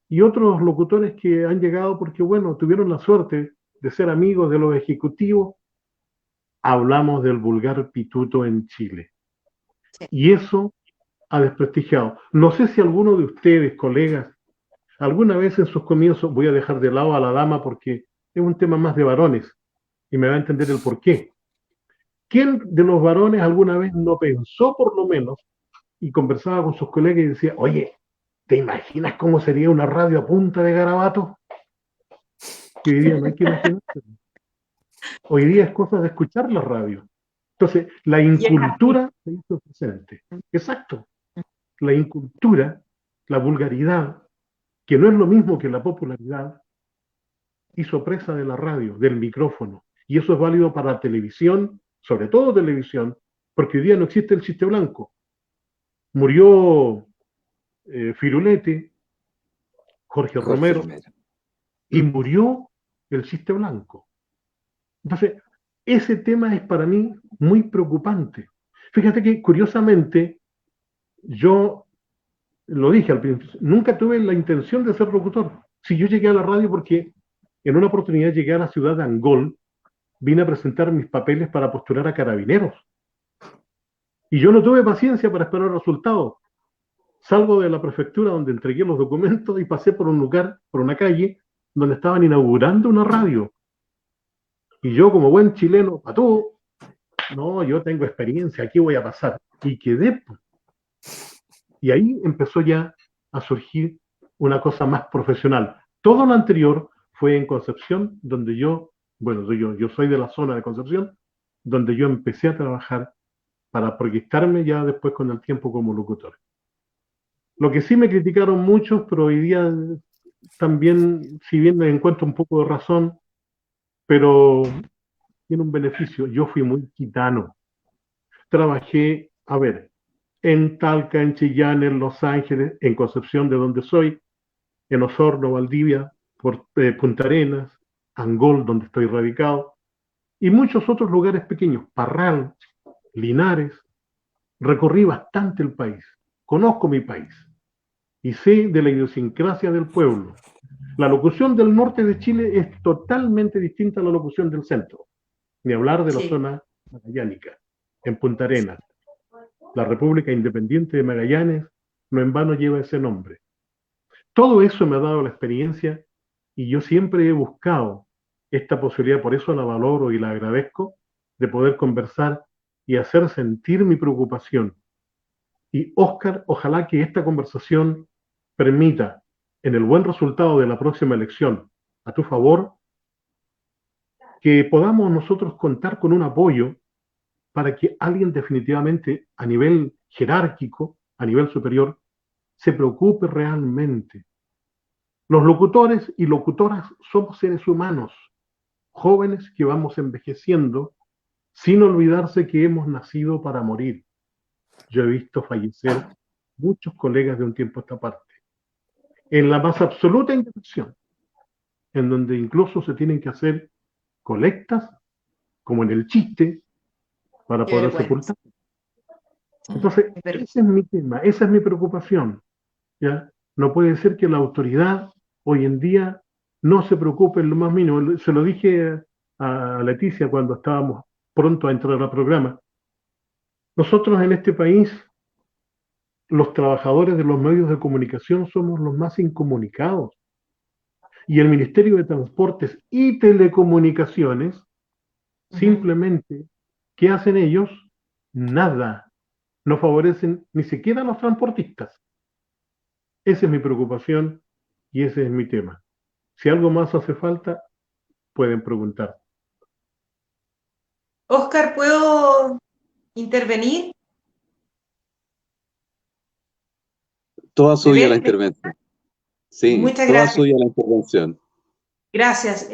y otros locutores que han llegado porque, bueno, tuvieron la suerte de ser amigos de los ejecutivos. Hablamos del vulgar pituto en Chile. Y eso ha desprestigiado. No sé si alguno de ustedes, colegas, alguna vez en sus comienzos, voy a dejar de lado a la dama porque es un tema más de varones y me va a entender el por qué. ¿Quién de los varones alguna vez no pensó, por lo menos, y conversaba con sus colegas y decía, oye, ¿te imaginas cómo sería una radio a punta de garabatos? Que hoy día no hay que imaginarse. Hoy día es cosa de escuchar la radio. Entonces, la incultura se hizo presente. Exacto. La incultura, la vulgaridad, que no es lo mismo que la popularidad, hizo presa de la radio, del micrófono. Y eso es válido para televisión, sobre todo televisión, porque hoy día no existe el chiste blanco. Murió Firulete, Jorge Romero, y murió el chiste blanco. Entonces, ese tema es para mí muy preocupante. Fíjate que, curiosamente, yo lo dije al principio, nunca tuve la intención de ser locutor. Si yo llegué a la radio porque en una oportunidad llegué a la ciudad de Angol, vine a presentar mis papeles para postular a Carabineros. Y yo no tuve paciencia para esperar resultados. Salgo de la prefectura donde entregué los documentos y pasé por un lugar, por una calle, donde estaban inaugurando una radio. Y yo, como buen chileno, patú, no, yo tengo experiencia, aquí voy a pasar. Y quedé. Y ahí empezó ya a surgir una cosa más profesional. Todo lo anterior fue en Concepción, donde yo soy de la zona de Concepción, donde yo empecé a trabajar para proyectarme ya después con el tiempo como locutor. Lo que sí me criticaron muchos, pero hoy día también, si bien me encuentro un poco de razón, pero tiene un beneficio. Yo fui muy gitano. Trabajé, en Talca, en Chillán, en Los Ángeles, en Concepción, de donde soy, en Osorno, Valdivia, Punta Arenas, Angol, donde estoy radicado, y muchos otros lugares pequeños, Parral, Linares. Recorrí bastante el país, conozco mi país y sé de la idiosincrasia del pueblo. La locución del norte de Chile es totalmente distinta a la locución del centro, ni hablar de la zona magallánica, en Punta Arenas. La República Independiente de Magallanes no en vano lleva ese nombre. Todo eso me ha dado la experiencia y yo siempre he buscado esta posibilidad, por eso la valoro y la agradezco, de poder conversar y hacer sentir mi preocupación. Y Óscar, ojalá que esta conversación permita, en el buen resultado de la próxima elección, a tu favor, que podamos nosotros contar con un apoyo para que alguien definitivamente a nivel jerárquico, a nivel superior, se preocupe realmente. Los locutores y locutoras somos seres humanos, jóvenes que vamos envejeciendo, sin olvidarse que hemos nacido para morir. Yo he visto fallecer muchos colegas de un tiempo a esta parte, en la más absoluta indefensión, en donde incluso se tienen que hacer colectas, como en el chiste, para Qué poder vergüenza. sepultar. Entonces, Es ver- ese es mi tema, esa es mi preocupación, ¿ya? No puede ser que la autoridad hoy en día no se preocupe en lo más mínimo. Se lo dije a Leticia cuando estábamos pronto a entrar al programa. Nosotros en este país, los trabajadores de los medios de comunicación, somos los más incomunicados. Y el Ministerio de Transportes y Telecomunicaciones, Ujú. simplemente, ¿qué hacen ellos? Nada. No favorecen ni siquiera a los transportistas. Esa es mi preocupación y ese es mi tema. Si algo más hace falta, pueden preguntar. Oscar, ¿puedo intervenir? Toda ¿Me suya la ves? intervención. Sí, Muchas toda gracias. suya la intervención. Gracias.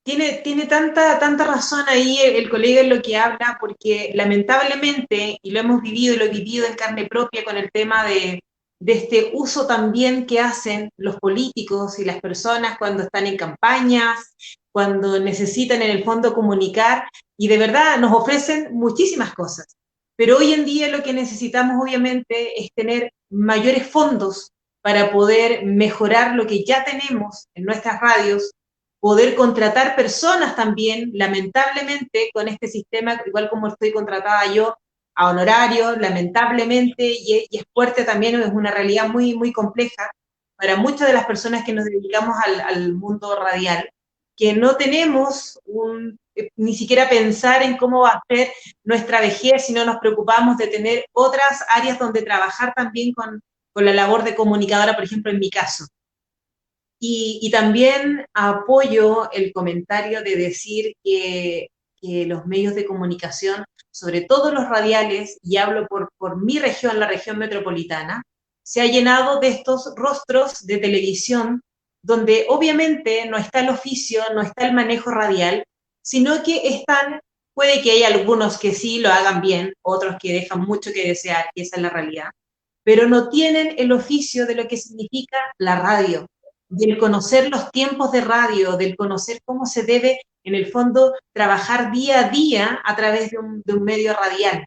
Tiene tanta razón ahí el colega en lo que habla, porque lamentablemente, y lo hemos vivido y lo he vivido en carne propia con el tema de este uso también que hacen los políticos y las personas cuando están en campañas, cuando necesitan en el fondo comunicar, y de verdad nos ofrecen muchísimas cosas. Pero hoy en día lo que necesitamos obviamente es tener mayores fondos para poder mejorar lo que ya tenemos en nuestras radios, poder contratar personas también, lamentablemente con este sistema, igual como estoy contratada yo, a honorario, lamentablemente, y es fuerte también, es una realidad muy compleja para muchas de las personas que nos dedicamos al mundo radial, que no tenemos ni siquiera pensar en cómo va a ser nuestra vejez si no nos preocupamos de tener otras áreas donde trabajar también con la labor de comunicadora, por ejemplo, en mi caso. Y también apoyo el comentario de decir que los medios de comunicación, sobre todo los radiales, y hablo por mi región, la región metropolitana, se ha llenado de estos rostros de televisión donde obviamente no está el oficio, no está el manejo radial, sino que están, puede que haya algunos que sí lo hagan bien, otros que dejan mucho que desear, y esa es la realidad, pero no tienen el oficio de lo que significa la radio, del conocer los tiempos de radio, del conocer cómo se debe, en el fondo, trabajar día a día a través de un medio radial.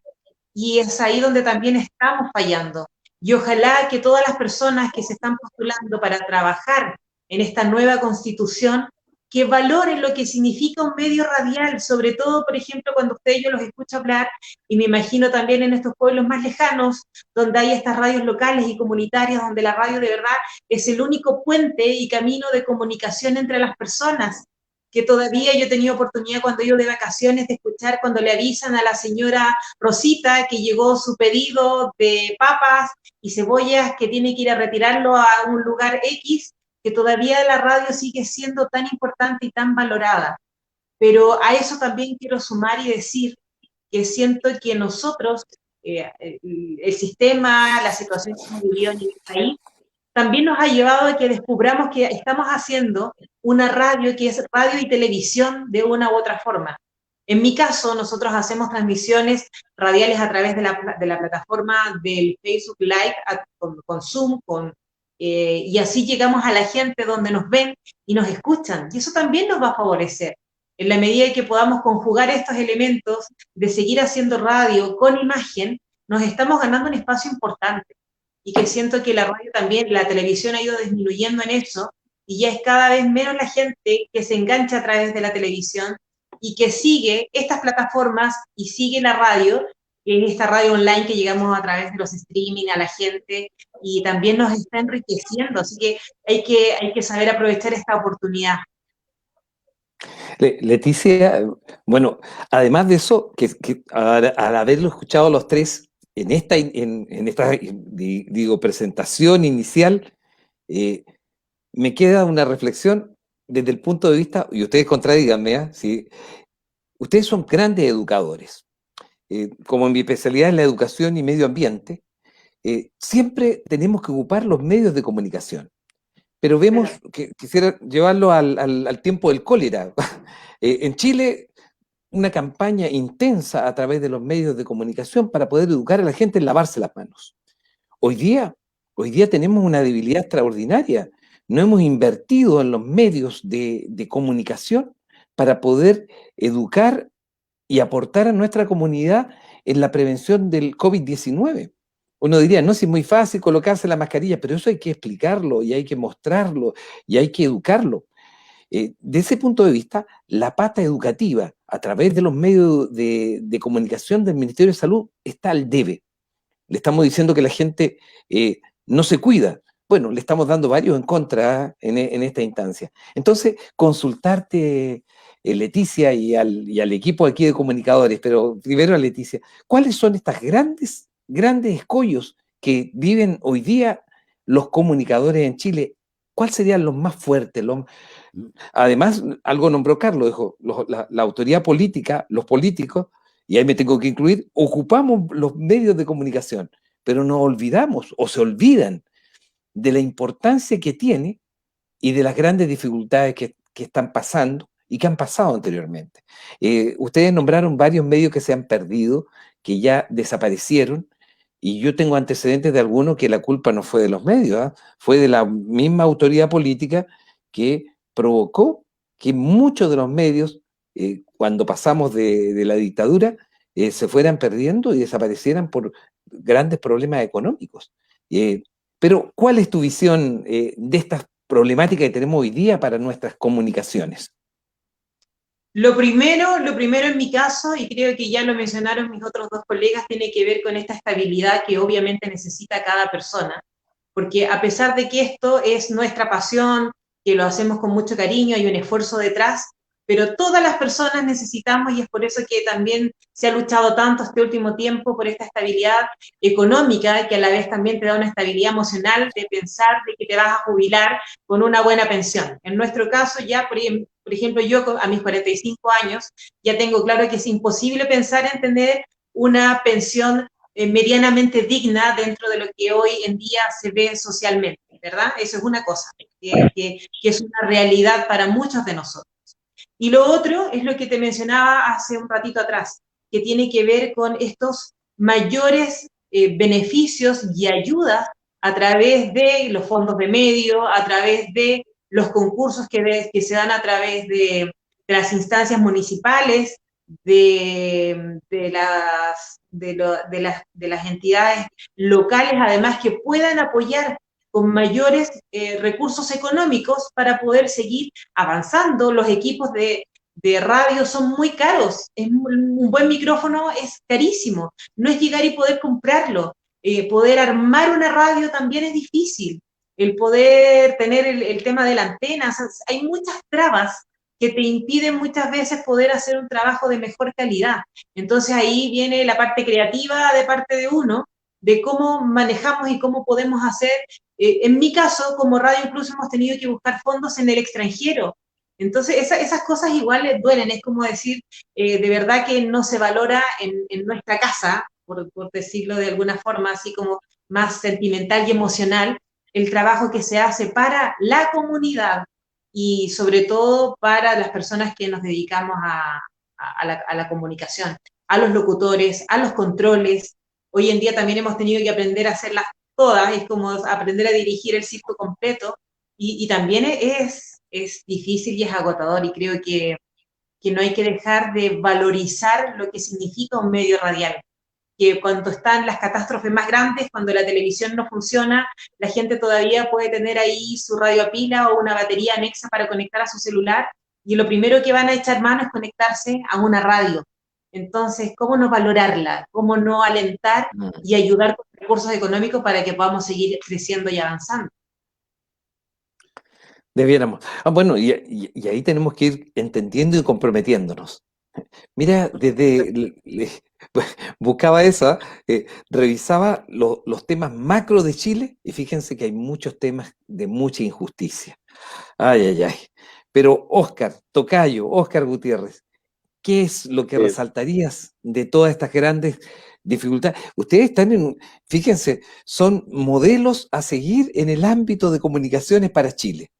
Y es ahí donde también estamos fallando. Y ojalá que todas las personas que se están postulando para trabajar en esta nueva constitución, que valoren lo que significa un medio radial, sobre todo, por ejemplo, cuando ustedes yo los escucho hablar, y me imagino también en estos pueblos más lejanos, donde hay estas radios locales y comunitarias, donde la radio de verdad es el único puente y camino de comunicación entre las personas, que todavía yo he tenido oportunidad cuando he ido de vacaciones de escuchar cuando le avisan a la señora Rosita que llegó su pedido de papas y cebollas, que tiene que ir a retirarlo a un lugar X, que todavía la radio sigue siendo tan importante y tan valorada. Pero a eso también quiero sumar y decir que siento que nosotros, el sistema, la situación que hemos vivido en el país, también nos ha llevado a que descubramos que estamos haciendo una radio que es radio y televisión de una u otra forma. En mi caso, nosotros hacemos transmisiones radiales a través de la plataforma del Facebook Live con Zoom, y así llegamos a la gente donde nos ven y nos escuchan. Y eso también nos va a favorecer. En la medida en que podamos conjugar estos elementos de seguir haciendo radio con imagen, nos estamos ganando un espacio importante y que siento que la radio también, la televisión ha ido disminuyendo en eso, y ya es cada vez menos la gente que se engancha a través de la televisión y que sigue estas plataformas y sigue la radio, que es esta radio online que llegamos a través de los streaming a la gente y también nos está enriqueciendo, así que hay que saber aprovechar esta oportunidad. Leticia, bueno, además de eso, que al haberlo escuchado los tres en esta digo, presentación inicial, me queda una reflexión desde el punto de vista, y ustedes contradíganme, ¿eh? ¿Sí? Ustedes son grandes educadores. Como mi especialidad es la educación y medio ambiente, siempre tenemos que ocupar los medios de comunicación. Pero vemos que quisiera llevarlo al tiempo del cólera. En Chile, una campaña intensa a través de los medios de comunicación para poder educar a la gente en lavarse las manos. Hoy día tenemos una debilidad extraordinaria. no hemos invertido en los medios de comunicación para poder educar y aportar a nuestra comunidad en la prevención del COVID-19. Uno diría, no, si es muy fácil colocarse la mascarilla, pero eso hay que explicarlo y hay que mostrarlo y hay que educarlo. De ese punto de vista, la pata educativa a través de los medios de comunicación del Ministerio de Salud está al debe. Le estamos diciendo que la gente no se cuida. Bueno, le estamos dando varios en contra en esta instancia. Entonces, consultarte, Leticia, y al equipo aquí de comunicadores, pero primero a Leticia, ¿cuáles son estas grandes escollos que viven hoy día los comunicadores en Chile? ¿Cuáles serían los más fuertes? Además, algo nombró Carlos, dijo, la autoridad política, los políticos, y ahí me tengo que incluir, ocupamos los medios de comunicación, pero nos olvidamos o se olvidan de la importancia que tiene y de las grandes dificultades que están pasando y que han pasado anteriormente. Ustedes nombraron varios medios que se han perdido, que ya desaparecieron, y yo tengo antecedentes de algunos que la culpa no fue de los medios, ¿eh? Fue de la misma autoridad política que provocó que muchos de los medios, cuando pasamos de la dictadura, se fueran perdiendo y desaparecieran por grandes problemas económicos. Pero, ¿cuál es tu visión de estas problemáticas que tenemos hoy día para nuestras comunicaciones? Lo primero en mi caso, y creo que ya lo mencionaron mis otros dos colegas, tiene que ver con esta estabilidad que obviamente necesita cada persona, porque a pesar de que esto es nuestra pasión, que lo hacemos con mucho cariño, hay un esfuerzo detrás, pero todas las personas necesitamos, y es por eso que también se ha luchado tanto este último tiempo por esta estabilidad económica, que a la vez también te da una estabilidad emocional de pensar de que te vas a jubilar con una buena pensión. En nuestro caso, ya, por ejemplo, yo a mis 45 años ya tengo claro que es imposible pensar en tener una pensión medianamente digna dentro de lo que hoy en día se ve socialmente, ¿verdad? Eso es una cosa, que es una realidad para muchos de nosotros. Y lo otro es lo que te mencionaba hace un ratito atrás, que tiene que ver con estos mayores beneficios y ayudas a través de los fondos de medio, a través de los concursos que se dan a través de las instancias municipales, de las entidades locales, además que puedan apoyar con mayores recursos económicos para poder seguir avanzando. Los equipos de radio son muy caros, un buen micrófono es carísimo, no es llegar y poder comprarlo, poder armar una radio también es difícil, el poder tener el tema de la antena, o sea, hay muchas trabas que te impiden muchas veces poder hacer un trabajo de mejor calidad. Entonces ahí viene la parte creativa de parte de uno, de cómo manejamos y cómo podemos hacer. En mi caso, como radio incluso hemos tenido que buscar fondos en el extranjero. Entonces esas cosas igual les duelen, es como decir, de verdad que no se valora en nuestra casa, por decirlo de alguna forma, así como más sentimental y emocional, el trabajo que se hace para la comunidad y sobre todo para las personas que nos dedicamos a la comunicación, a los locutores, a los controles. Hoy en día también hemos tenido que aprender a hacerlas todas, es como aprender a dirigir el circo completo, y también es difícil y es agotador, y creo que no hay que dejar de valorizar lo que significa un medio radial, que cuando están las catástrofes más grandes, cuando la televisión no funciona, la gente todavía puede tener ahí su radio a pila o una batería anexa para conectar a su celular, y lo primero que van a echar mano es conectarse a una radio. Entonces, ¿cómo no valorarla? ¿Cómo no alentar y ayudar con recursos económicos para que podamos seguir creciendo y avanzando? Debiéramos. Bueno, y ahí tenemos que ir entendiendo y comprometiéndonos. Mira, pues, buscaba eso, revisaba los temas macro de Chile y fíjense que hay muchos temas de mucha injusticia. Ay, ay, ay. Pero Óscar Gutiérrez, ¿qué es lo que resaltarías de todas estas grandes dificultades? Ustedes fíjense, son modelos a seguir en el ámbito de comunicaciones para Chile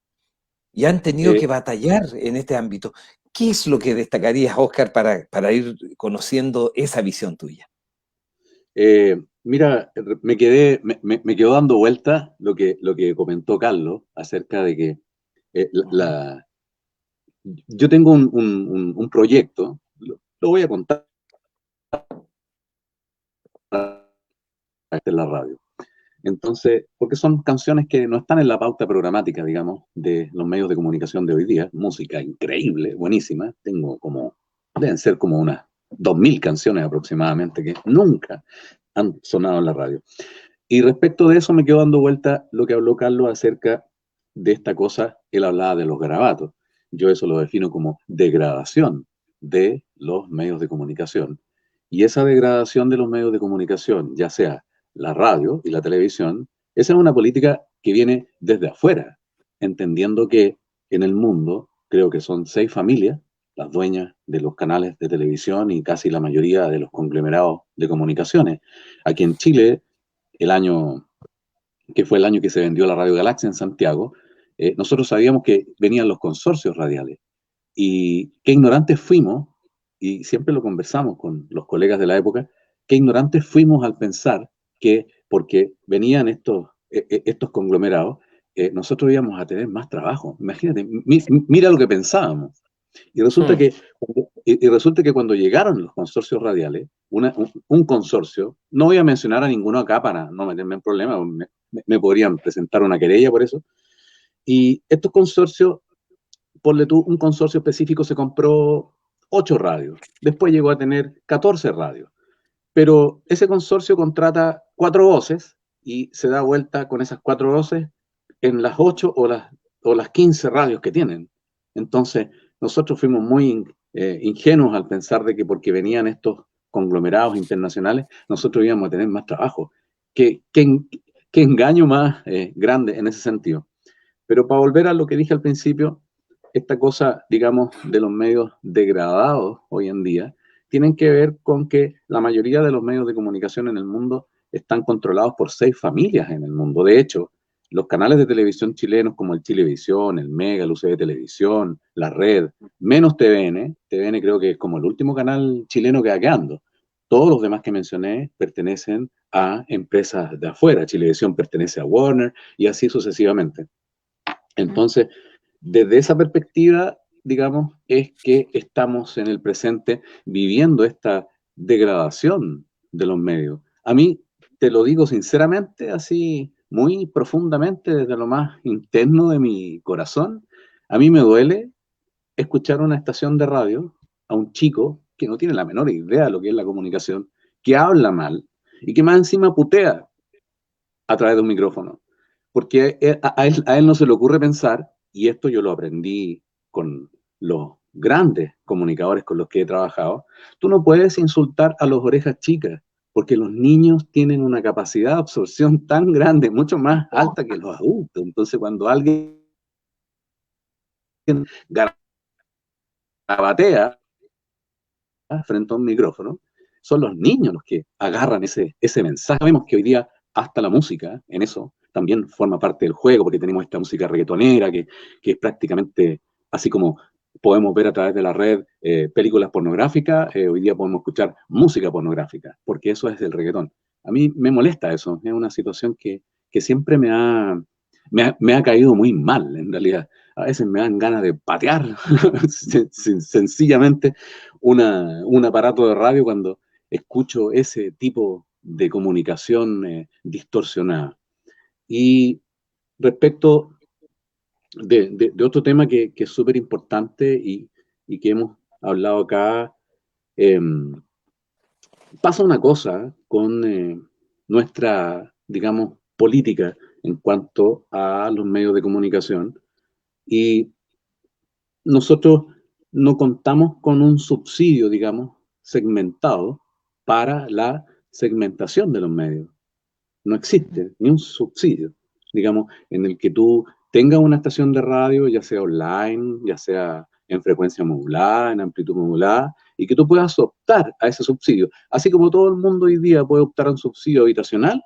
y han tenido que batallar en este ámbito. ¿Qué es lo que destacarías, Óscar, para ir conociendo esa visión tuya? Mira, me quedó dando vuelta lo que comentó Carlos acerca de que yo tengo un proyecto, lo voy a contar en la radio. Entonces, porque son canciones que no están en la pauta programática, digamos, de los medios de comunicación de hoy día. Música increíble, buenísima. Deben ser como unas 2000 canciones aproximadamente que nunca han sonado en la radio. Y respecto de eso me quedo dando vuelta lo que habló Carlos acerca de esta cosa. Él hablaba de los garabatos. Yo eso lo defino como degradación de los medios de comunicación. Y esa degradación de los medios de comunicación, ya sea la radio y la televisión, esa es una política que viene desde afuera, entendiendo que en el mundo creo que son 6 familias las dueñas de los canales de televisión y casi la mayoría de los conglomerados de comunicaciones. Aquí en Chile, el año que fue el año que se vendió la Radio Galaxia en Santiago, nosotros sabíamos que venían los consorcios radiales. Y qué ignorantes fuimos, y siempre lo conversamos con los colegas de la época, qué ignorantes fuimos al pensar que porque venían estos conglomerados, nosotros íbamos a tener más trabajo. Imagínate, mira lo que pensábamos. Y resulta que, resulta que cuando llegaron los consorcios radiales, un consorcio, no voy a mencionar a ninguno acá para no meterme en problemas, me podrían presentar una querella por eso, y estos consorcios, ponle tú, un consorcio específico se compró 8 radios, después llegó a tener 14 radios, pero ese consorcio contrata 4 voces y se da vuelta con esas 4 voces en las 8 o las 15 radios que tienen. Entonces, nosotros fuimos muy ingenuos al pensar de que porque venían estos conglomerados internacionales, nosotros íbamos a tener más trabajo. ¿Qué engaño más grande en ese sentido? Pero para volver a lo que dije al principio, esta cosa, digamos, de los medios degradados hoy en día, tienen que ver con que la mayoría de los medios de comunicación en el mundo están controlados por 6 familias en el mundo. De hecho, los canales de televisión chilenos como el Chilevisión, el Mega, el UCB Televisión, la Red, menos TVN, TVN creo que es como el último canal chileno que va quedando. Todos los demás que mencioné pertenecen a empresas de afuera. Chilevisión pertenece a Warner y así sucesivamente. Entonces, desde esa perspectiva, digamos, es que estamos en el presente viviendo esta degradación de los medios. A mí, te lo digo sinceramente, así muy profundamente, desde lo más interno de mi corazón, a mí me duele escuchar una estación de radio a un chico que no tiene la menor idea de lo que es la comunicación, que habla mal y que más encima putea a través de un micrófono. Porque a él no se le ocurre pensar, y esto yo lo aprendí con los grandes comunicadores con los que he trabajado, tú no puedes insultar a las orejas chicas, porque los niños tienen una capacidad de absorción tan grande, mucho más alta que los adultos. Entonces, cuando alguien garabatea frente a un micrófono, son los niños los que agarran ese mensaje. Sabemos que hoy día hasta la música, en eso, también forma parte del juego, porque tenemos esta música reggaetonera que es prácticamente así como podemos ver a través de la red películas pornográficas, hoy día podemos escuchar música pornográfica, porque eso es el reggaetón. A mí me molesta eso, es una situación que siempre me ha caído muy mal, en realidad. A veces me dan ganas de patear sencillamente un aparato de radio cuando escucho ese tipo de comunicación distorsionada. Y respecto de otro tema que es súper importante y que hemos hablado acá, eh, pasa una cosa con nuestra, digamos, política en cuanto a los medios de comunicación, y nosotros no contamos con un subsidio, digamos, segmentado para la segmentación de los medios. No existe ni un subsidio, digamos, en el que tú tengas una estación de radio, ya sea online, ya sea en frecuencia modulada, en amplitud modulada, y que tú puedas optar a ese subsidio. Así como todo el mundo hoy día puede optar a un subsidio habitacional,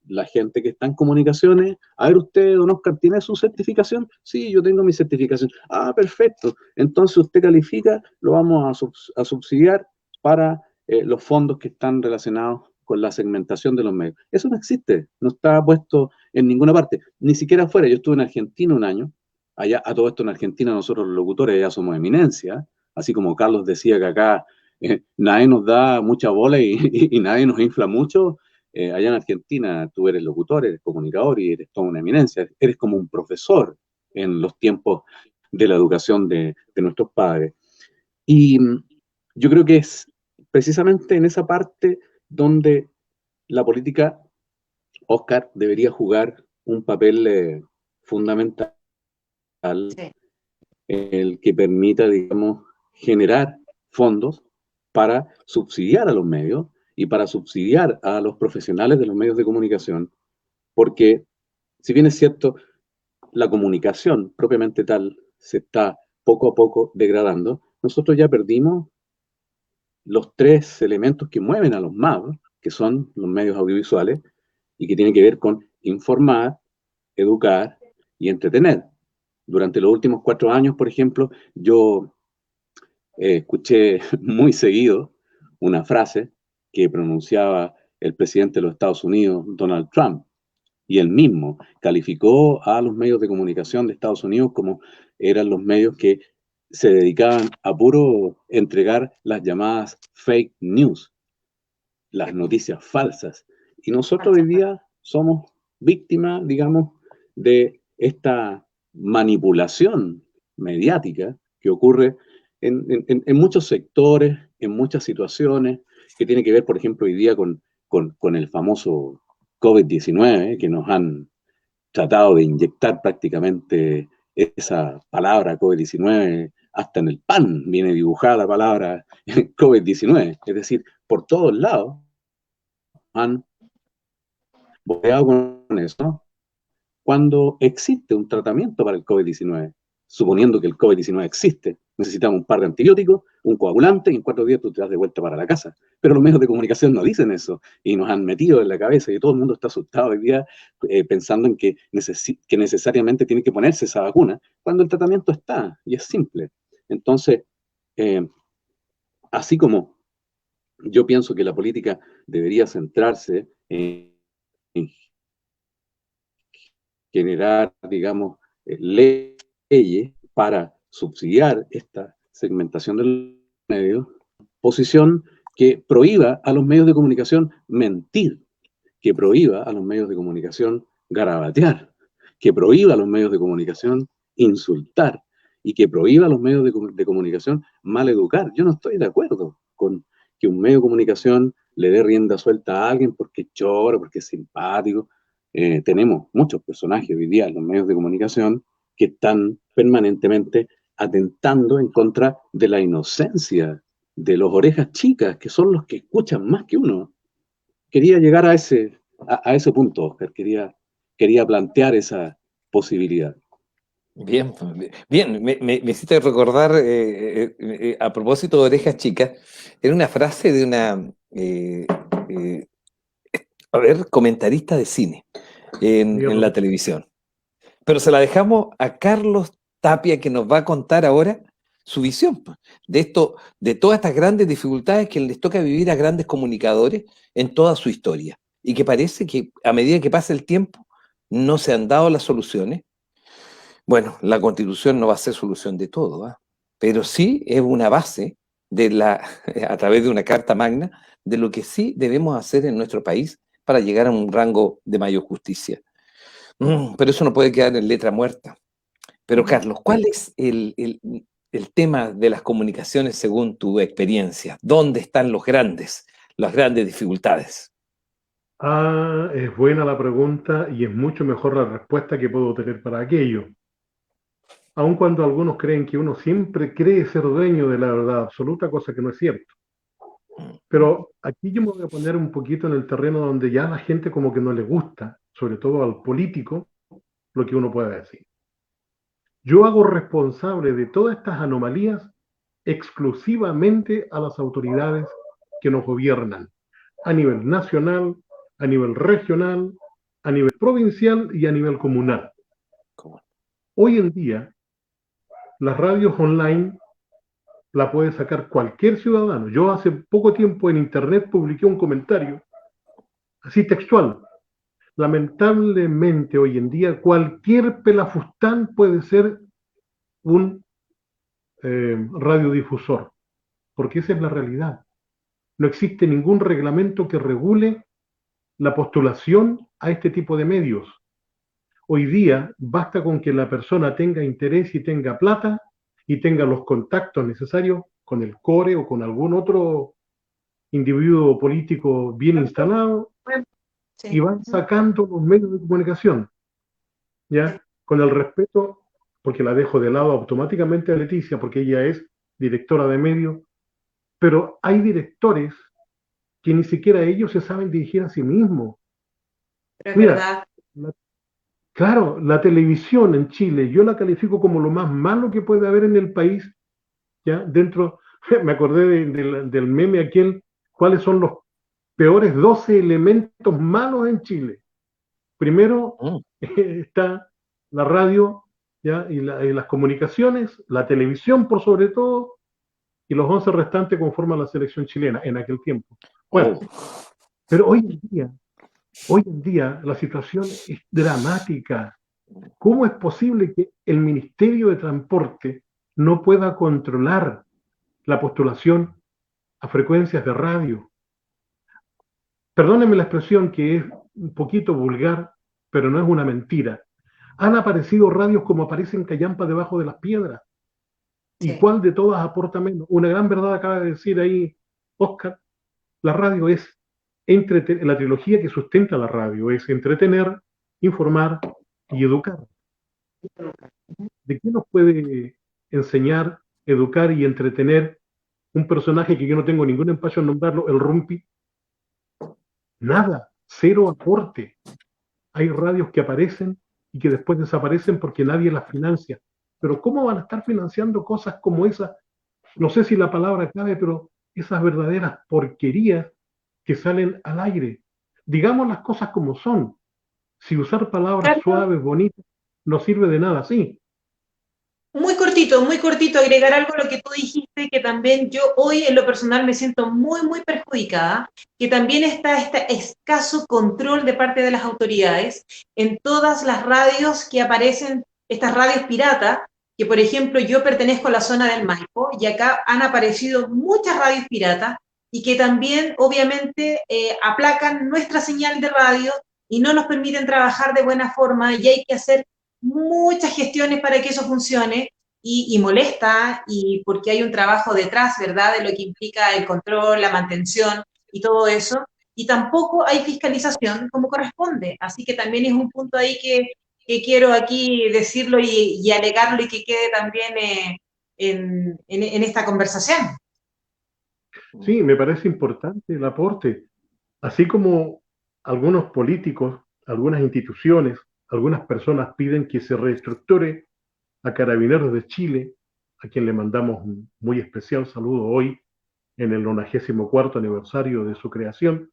la gente que está en comunicaciones, a ver usted, don Oscar, ¿tiene su certificación? Sí, yo tengo mi certificación. Ah, perfecto. Entonces usted califica, lo vamos a subsidiar para los fondos que están relacionados con la segmentación de los medios. Eso no existe, no está puesto en ninguna parte, ni siquiera afuera. Yo estuve en Argentina un año, allá a todo esto en Argentina nosotros los locutores ya somos eminencia, así como Carlos decía que acá nadie nos da mucha bola y nadie nos infla mucho. Allá en Argentina tú eres locutor, eres comunicador y eres toda una eminencia, eres como un profesor en los tiempos de la educación de nuestros padres. Y yo creo que es precisamente en esa parte donde la política, Oscar, debería jugar un papel fundamental, Sí. el que permita, digamos, generar fondos para subsidiar a los medios y para subsidiar a los profesionales de los medios de comunicación, porque si bien es cierto, la comunicación propiamente tal se está poco a poco degradando, nosotros ya perdimos los tres elementos que mueven a los MAV, que son los medios audiovisuales, y que tienen que ver con informar, educar y entretener. Durante los últimos 4 años, por ejemplo, yo escuché muy seguido una frase que pronunciaba el presidente de los Estados Unidos, Donald Trump, y él mismo calificó a los medios de comunicación de Estados Unidos como eran los medios que se dedicaban a puro entregar las llamadas fake news, las noticias falsas. Y nosotros hoy día somos víctimas, digamos, de esta manipulación mediática que ocurre en muchos sectores, en muchas situaciones, que tiene que ver, por ejemplo, hoy día con el famoso COVID-19, que nos han tratado de inyectar prácticamente esa palabra COVID-19, hasta en el pan viene dibujada la palabra COVID-19, es decir, por todos lados han boceado con eso cuando existe un tratamiento para el COVID-19. Suponiendo que el COVID-19 existe, necesitamos un par de antibióticos, un coagulante y en 4 días tú te das de vuelta para la casa. Pero los medios de comunicación no dicen eso y nos han metido en la cabeza y todo el mundo está asustado hoy día pensando en que necesariamente tiene que ponerse esa vacuna cuando el tratamiento está y es simple. Entonces, así como yo pienso que la política debería centrarse en generar, digamos, leyes para subsidiar esta segmentación del medio, posición que prohíba a los medios de comunicación mentir, que prohíba a los medios de comunicación garabatear, que prohíba a los medios de comunicación insultar y que prohíba a los medios de comunicación maleducar. Yo no estoy de acuerdo con que un medio de comunicación le dé rienda suelta a alguien porque es choro, porque es simpático. Tenemos muchos personajes hoy día en los medios de comunicación que están permanentemente atentando en contra de la inocencia de los orejas chicas, que son los que escuchan más que uno. Quería llegar a ese punto, Oscar, quería plantear esa posibilidad. Bien, bien, me hiciste recordar, a propósito de orejas chicas, era una frase de una, comentarista de cine en la televisión. Pero se la dejamos a Carlos Tapia, que nos va a contar ahora su visión de esto, de todas estas grandes dificultades que les toca vivir a grandes comunicadores en toda su historia. Y que parece que a medida que pasa el tiempo, no se han dado las soluciones. Bueno, la Constitución no va a ser solución de todo, ¿eh? Pero sí es una base a través de una Carta Magna, de lo que sí debemos hacer en nuestro país para llegar a un rango de mayor justicia. Pero eso no puede quedar en letra muerta. Pero Carlos, ¿cuál es el tema de las comunicaciones según tu experiencia? ¿Dónde están las grandes dificultades? Es buena la pregunta y es mucho mejor la respuesta que puedo tener para aquello. Aun cuando algunos creen que uno siempre cree ser dueño de la verdad absoluta, cosa que no es cierto. Pero aquí yo me voy a poner un poquito en el terreno donde ya a la gente como que no le gusta, sobre todo al político, lo que uno puede decir. Yo hago responsable de todas estas anomalías exclusivamente a las autoridades que nos gobiernan, a nivel nacional, a nivel regional, a nivel provincial y a nivel comunal. Hoy en día, las radios online la puede sacar cualquier ciudadano. Yo hace poco tiempo en internet publiqué un comentario así textual. Lamentablemente hoy en día cualquier pelafustán puede ser un radiodifusor, porque esa es la realidad. No existe ningún reglamento que regule la postulación a este tipo de medios. Hoy día basta con que la persona tenga interés y tenga plata y tenga los contactos necesarios con el CORE o con algún otro individuo político bien instalado y Sí. van sacando los medios de comunicación, ¿ya? Con el respeto, porque la dejo de lado automáticamente a Leticia, porque ella es directora de medios, pero hay directores que ni siquiera ellos se saben dirigir a sí mismos. Pero es Mira, verdad. claro, la televisión en Chile, yo la califico como lo más malo que puede haber en el país, ¿ya? Dentro, me acordé del meme aquel, ¿cuáles son los peores 12 elementos malos en Chile? Primero está la radio, ¿ya? Y las comunicaciones, la televisión por sobre todo, y los 11 restantes conforman la selección chilena en aquel tiempo. Bueno, pero hoy en día la situación es dramática. ¿Cómo es posible que el Ministerio de Transporte no pueda controlar la postulación a frecuencias de radio? Perdónenme la expresión que es un poquito vulgar, pero no es una mentira. Han aparecido radios como aparecen callampa debajo de las piedras. ¿Y Sí. cuál de todas aporta menos? Una gran verdad acaba de decir ahí Oscar. La radio es la trilogía que sustenta la radio es entretener, informar y educar. ¿De qué nos puede enseñar, educar y entretener un personaje que yo no tengo ningún empacho en nombrarlo, el Rumpi? Nada, cero aporte. Hay radios que aparecen y que después desaparecen porque nadie las financia. Pero ¿cómo van a estar financiando cosas como esas? No sé si la palabra cabe, pero esas verdaderas porquerías que salen al aire. Digamos las cosas como son. Si usar palabras Claro. suaves, bonitas, no sirve de nada, sí. Muy cortito, agregar algo a lo que tú dijiste, que también yo hoy en lo personal me siento muy perjudicada, que también está este escaso control de parte de las autoridades en todas las radios que aparecen, estas radios piratas, que por ejemplo yo pertenezco a la zona del Maipo y acá han aparecido muchas radios piratas y que también obviamente aplacan nuestra señal de radio y no nos permiten trabajar de buena forma y hay que hacer muchas gestiones para que eso funcione y molesta y porque hay un trabajo detrás, ¿verdad?, de lo que implica el control, la mantención y todo eso, y tampoco hay fiscalización como corresponde, así que también es un punto ahí que quiero aquí decirlo y alegarlo y que quede también en esta conversación. Sí, me parece importante el aporte. Así como algunos políticos, algunas instituciones, algunas personas piden que se reestructure a Carabineros de Chile, a quien le mandamos un muy especial saludo hoy en el 94º aniversario de su creación.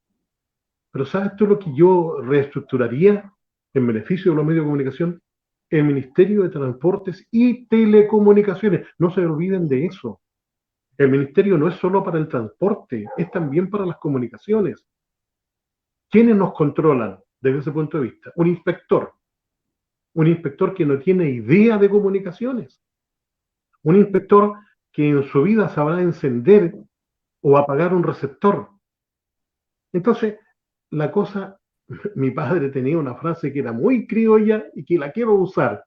Pero ¿sabes tú lo que yo reestructuraría en beneficio de los medios de comunicación? El Ministerio de Transportes y Telecomunicaciones. No se olviden de eso. El ministerio no es solo para el transporte, es también para las comunicaciones. ¿Quiénes nos controlan desde ese punto de vista? Un inspector que no tiene idea de comunicaciones, un inspector que en su vida sabrá encender o apagar un receptor. Entonces, la cosa, mi padre tenía una frase que era muy criolla y que la quiero usar.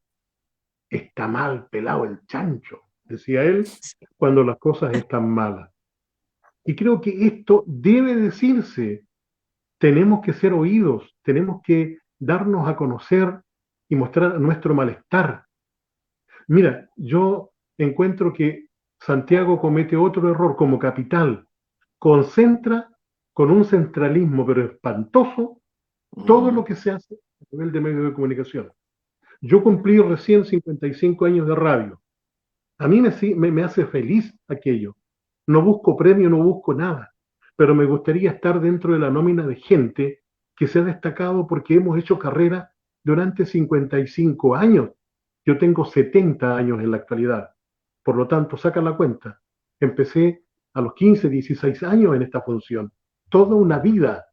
Está mal pelado el chancho, decía él, cuando las cosas están malas. Y creo que esto debe decirse. Tenemos que ser oídos, tenemos que darnos a conocer y mostrar nuestro malestar. Mira, yo encuentro que Santiago comete otro error como capital. Concentra con un centralismo, pero espantoso, todo lo que se hace a nivel de medios de comunicación. Yo cumplí recién 55 años de radio. A mí me hace feliz aquello. No busco premio, no busco nada, pero me gustaría estar dentro de la nómina de gente que se ha destacado porque hemos hecho carrera durante 55 años. Yo tengo 70 años en la actualidad. Por lo tanto, saca la cuenta. Empecé a los 15, 16 años en esta función. Toda una vida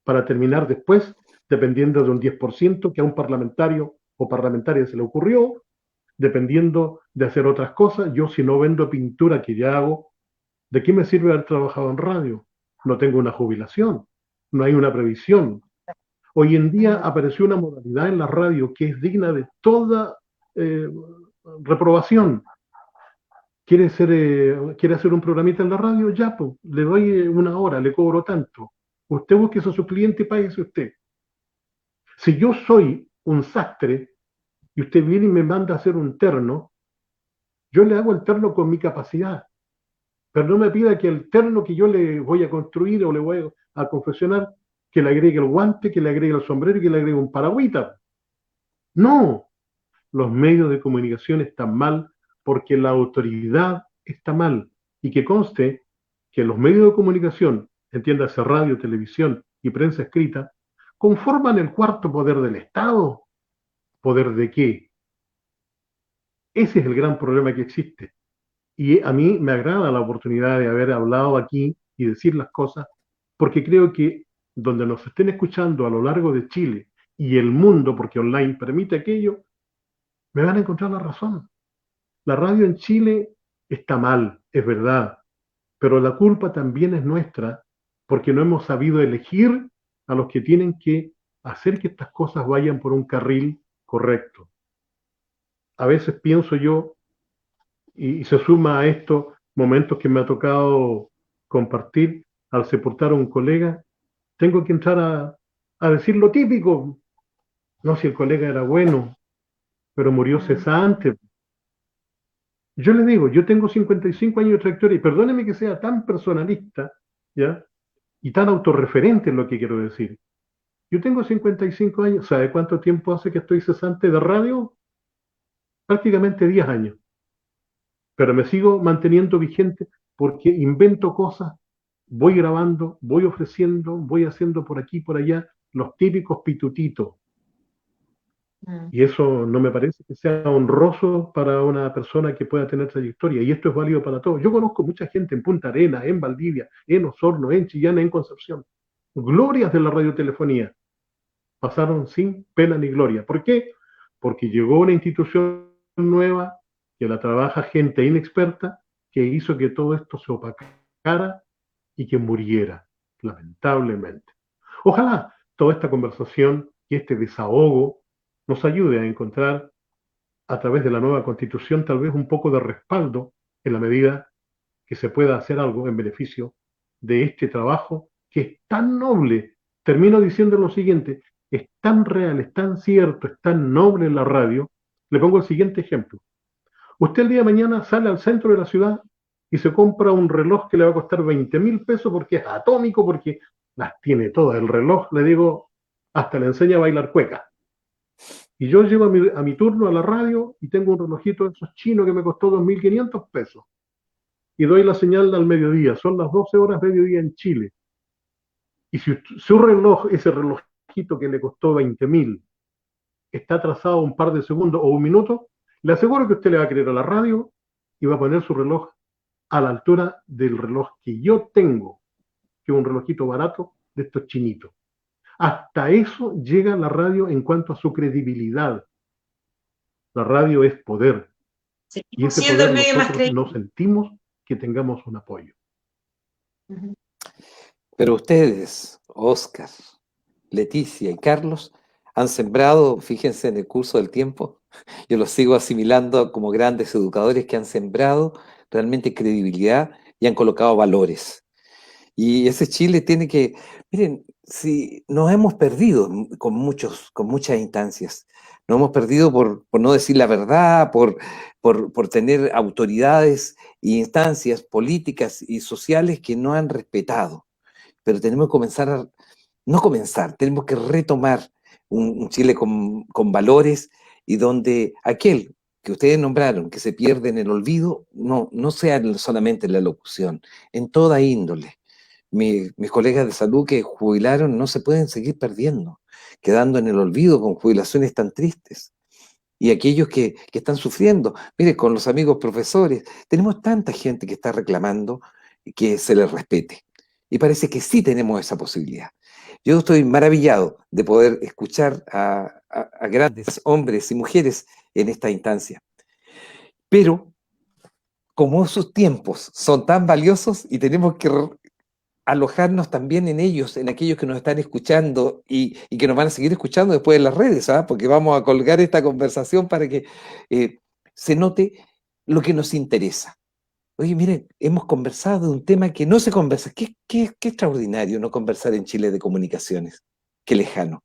para terminar después dependiendo de un 10% que a un parlamentario o parlamentaria se le ocurrió, dependiendo de hacer otras cosas. Yo, si no vendo pintura que ya hago, ¿de qué me sirve haber trabajado en radio? No tengo una jubilación, no hay una previsión. Hoy en día apareció una modalidad en la radio que es digna de toda reprobación. ¿Quiere hacer un programita en la radio? Ya, pues, le doy una hora, le cobro tanto. Usted busque a su cliente y páguese usted. Si yo soy un sastre y usted viene y me manda a hacer un terno, yo le hago el terno con mi capacidad. Pero no me pida que el terno que yo le voy a construir o le voy a confeccionar, que le agregue el guante, que le agregue el sombrero y que le agregue un paragüita. No, los medios de comunicación están mal porque la autoridad está mal. Y que conste que los medios de comunicación, entiéndase radio, televisión y prensa escrita, conforman el cuarto poder del Estado. ¿Poder de qué? Ese es el gran problema que existe. Y a mí me agrada la oportunidad de haber hablado aquí y decir las cosas, porque creo que donde nos estén escuchando a lo largo de Chile y el mundo, porque online permite aquello, me van a encontrar la razón. La radio en Chile está mal, es verdad, pero la culpa también es nuestra, porque no hemos sabido elegir a los que tienen que hacer que estas cosas vayan por un carril correcto. A veces pienso yo, y se suma a estos momentos que me ha tocado compartir al sepultar a un colega, tengo que entrar a decir lo típico. No, si el colega era bueno, pero murió cesante. Yo le digo, yo tengo 55 años de trayectoria, y perdóneme que sea tan personalista, ¿ya? Y tan autorreferente en lo que quiero decir. Yo tengo 55 años, ¿sabe cuánto tiempo hace que estoy cesante de radio? Prácticamente 10 años. Pero me sigo manteniendo vigente porque invento cosas, voy grabando, voy ofreciendo, voy haciendo por aquí, por allá, los típicos pitutitos. Y eso no me parece que sea honroso para una persona que pueda tener trayectoria. Y esto es válido para todos. Yo conozco mucha gente en Punta Arenas, en Valdivia, en Osorno, en Chillán, en Concepción. Glorias de la radiotelefonía. Pasaron sin pena ni gloria. ¿Por qué? Porque llegó una institución nueva que la trabaja gente inexperta que hizo que todo esto se opacara y que muriera, lamentablemente. Ojalá toda esta conversación y este desahogo nos ayude a encontrar a través de la nueva constitución tal vez un poco de respaldo en la medida que se pueda hacer algo en beneficio de este trabajo que es tan noble. Termino diciendo lo siguiente, es tan real, es tan cierto, es tan noble en la radio. Le pongo el siguiente ejemplo. Usted el día de mañana sale al centro de la ciudad y se compra un reloj que le va a costar 20.000 pesos porque es atómico, porque las tiene todas. El reloj, le digo, hasta le enseña a bailar cueca. Y yo llego a mi turno a la radio y tengo un relojito de esos chinos que me costó 2.500 pesos. Y doy la señal al mediodía. Son las 12 horas mediodía en Chile. Y si su reloj, ese relojito que le costó 20.000, está atrasado un par de segundos o un minuto, le aseguro que usted le va a creer a la radio y va a poner su reloj a la altura del reloj que yo tengo, que es un relojito barato de estos chinitos. Hasta eso llega la radio en cuanto a su credibilidad. La radio es poder. Y ese poder nosotros no sentimos que tengamos un apoyo. Pero ustedes, Óscar, Leticia y Carlos, han sembrado, fíjense en el curso del tiempo, yo los sigo asimilando como grandes educadores que han sembrado realmente credibilidad y han colocado valores. Y ese Chile tiene que, miren, si nos hemos perdido con muchas instancias, nos hemos perdido por no decir la verdad, por tener autoridades e instancias políticas y sociales que no han respetado. Pero tenemos que tenemos que retomar un Chile con valores y donde aquel que ustedes nombraron, que se pierde en el olvido, no sea solamente en la locución, en toda índole. Mis colegas de salud que jubilaron no se pueden seguir perdiendo, quedando en el olvido con jubilaciones tan tristes. Y aquellos que están sufriendo, mire, con los amigos profesores, tenemos tanta gente que está reclamando que se les respete. Y parece que sí tenemos esa posibilidad. Yo estoy maravillado de poder escuchar a grandes hombres y mujeres en esta instancia. Pero como sus tiempos son tan valiosos y tenemos que alojarnos también en ellos, en aquellos que nos están escuchando y que nos van a seguir escuchando después en las redes, ¿ah? Porque vamos a colgar esta conversación para que se note lo que nos interesa. Oye, miren, hemos conversado de un tema que no se conversa. Qué extraordinario no conversar en Chile de comunicaciones. Qué lejano.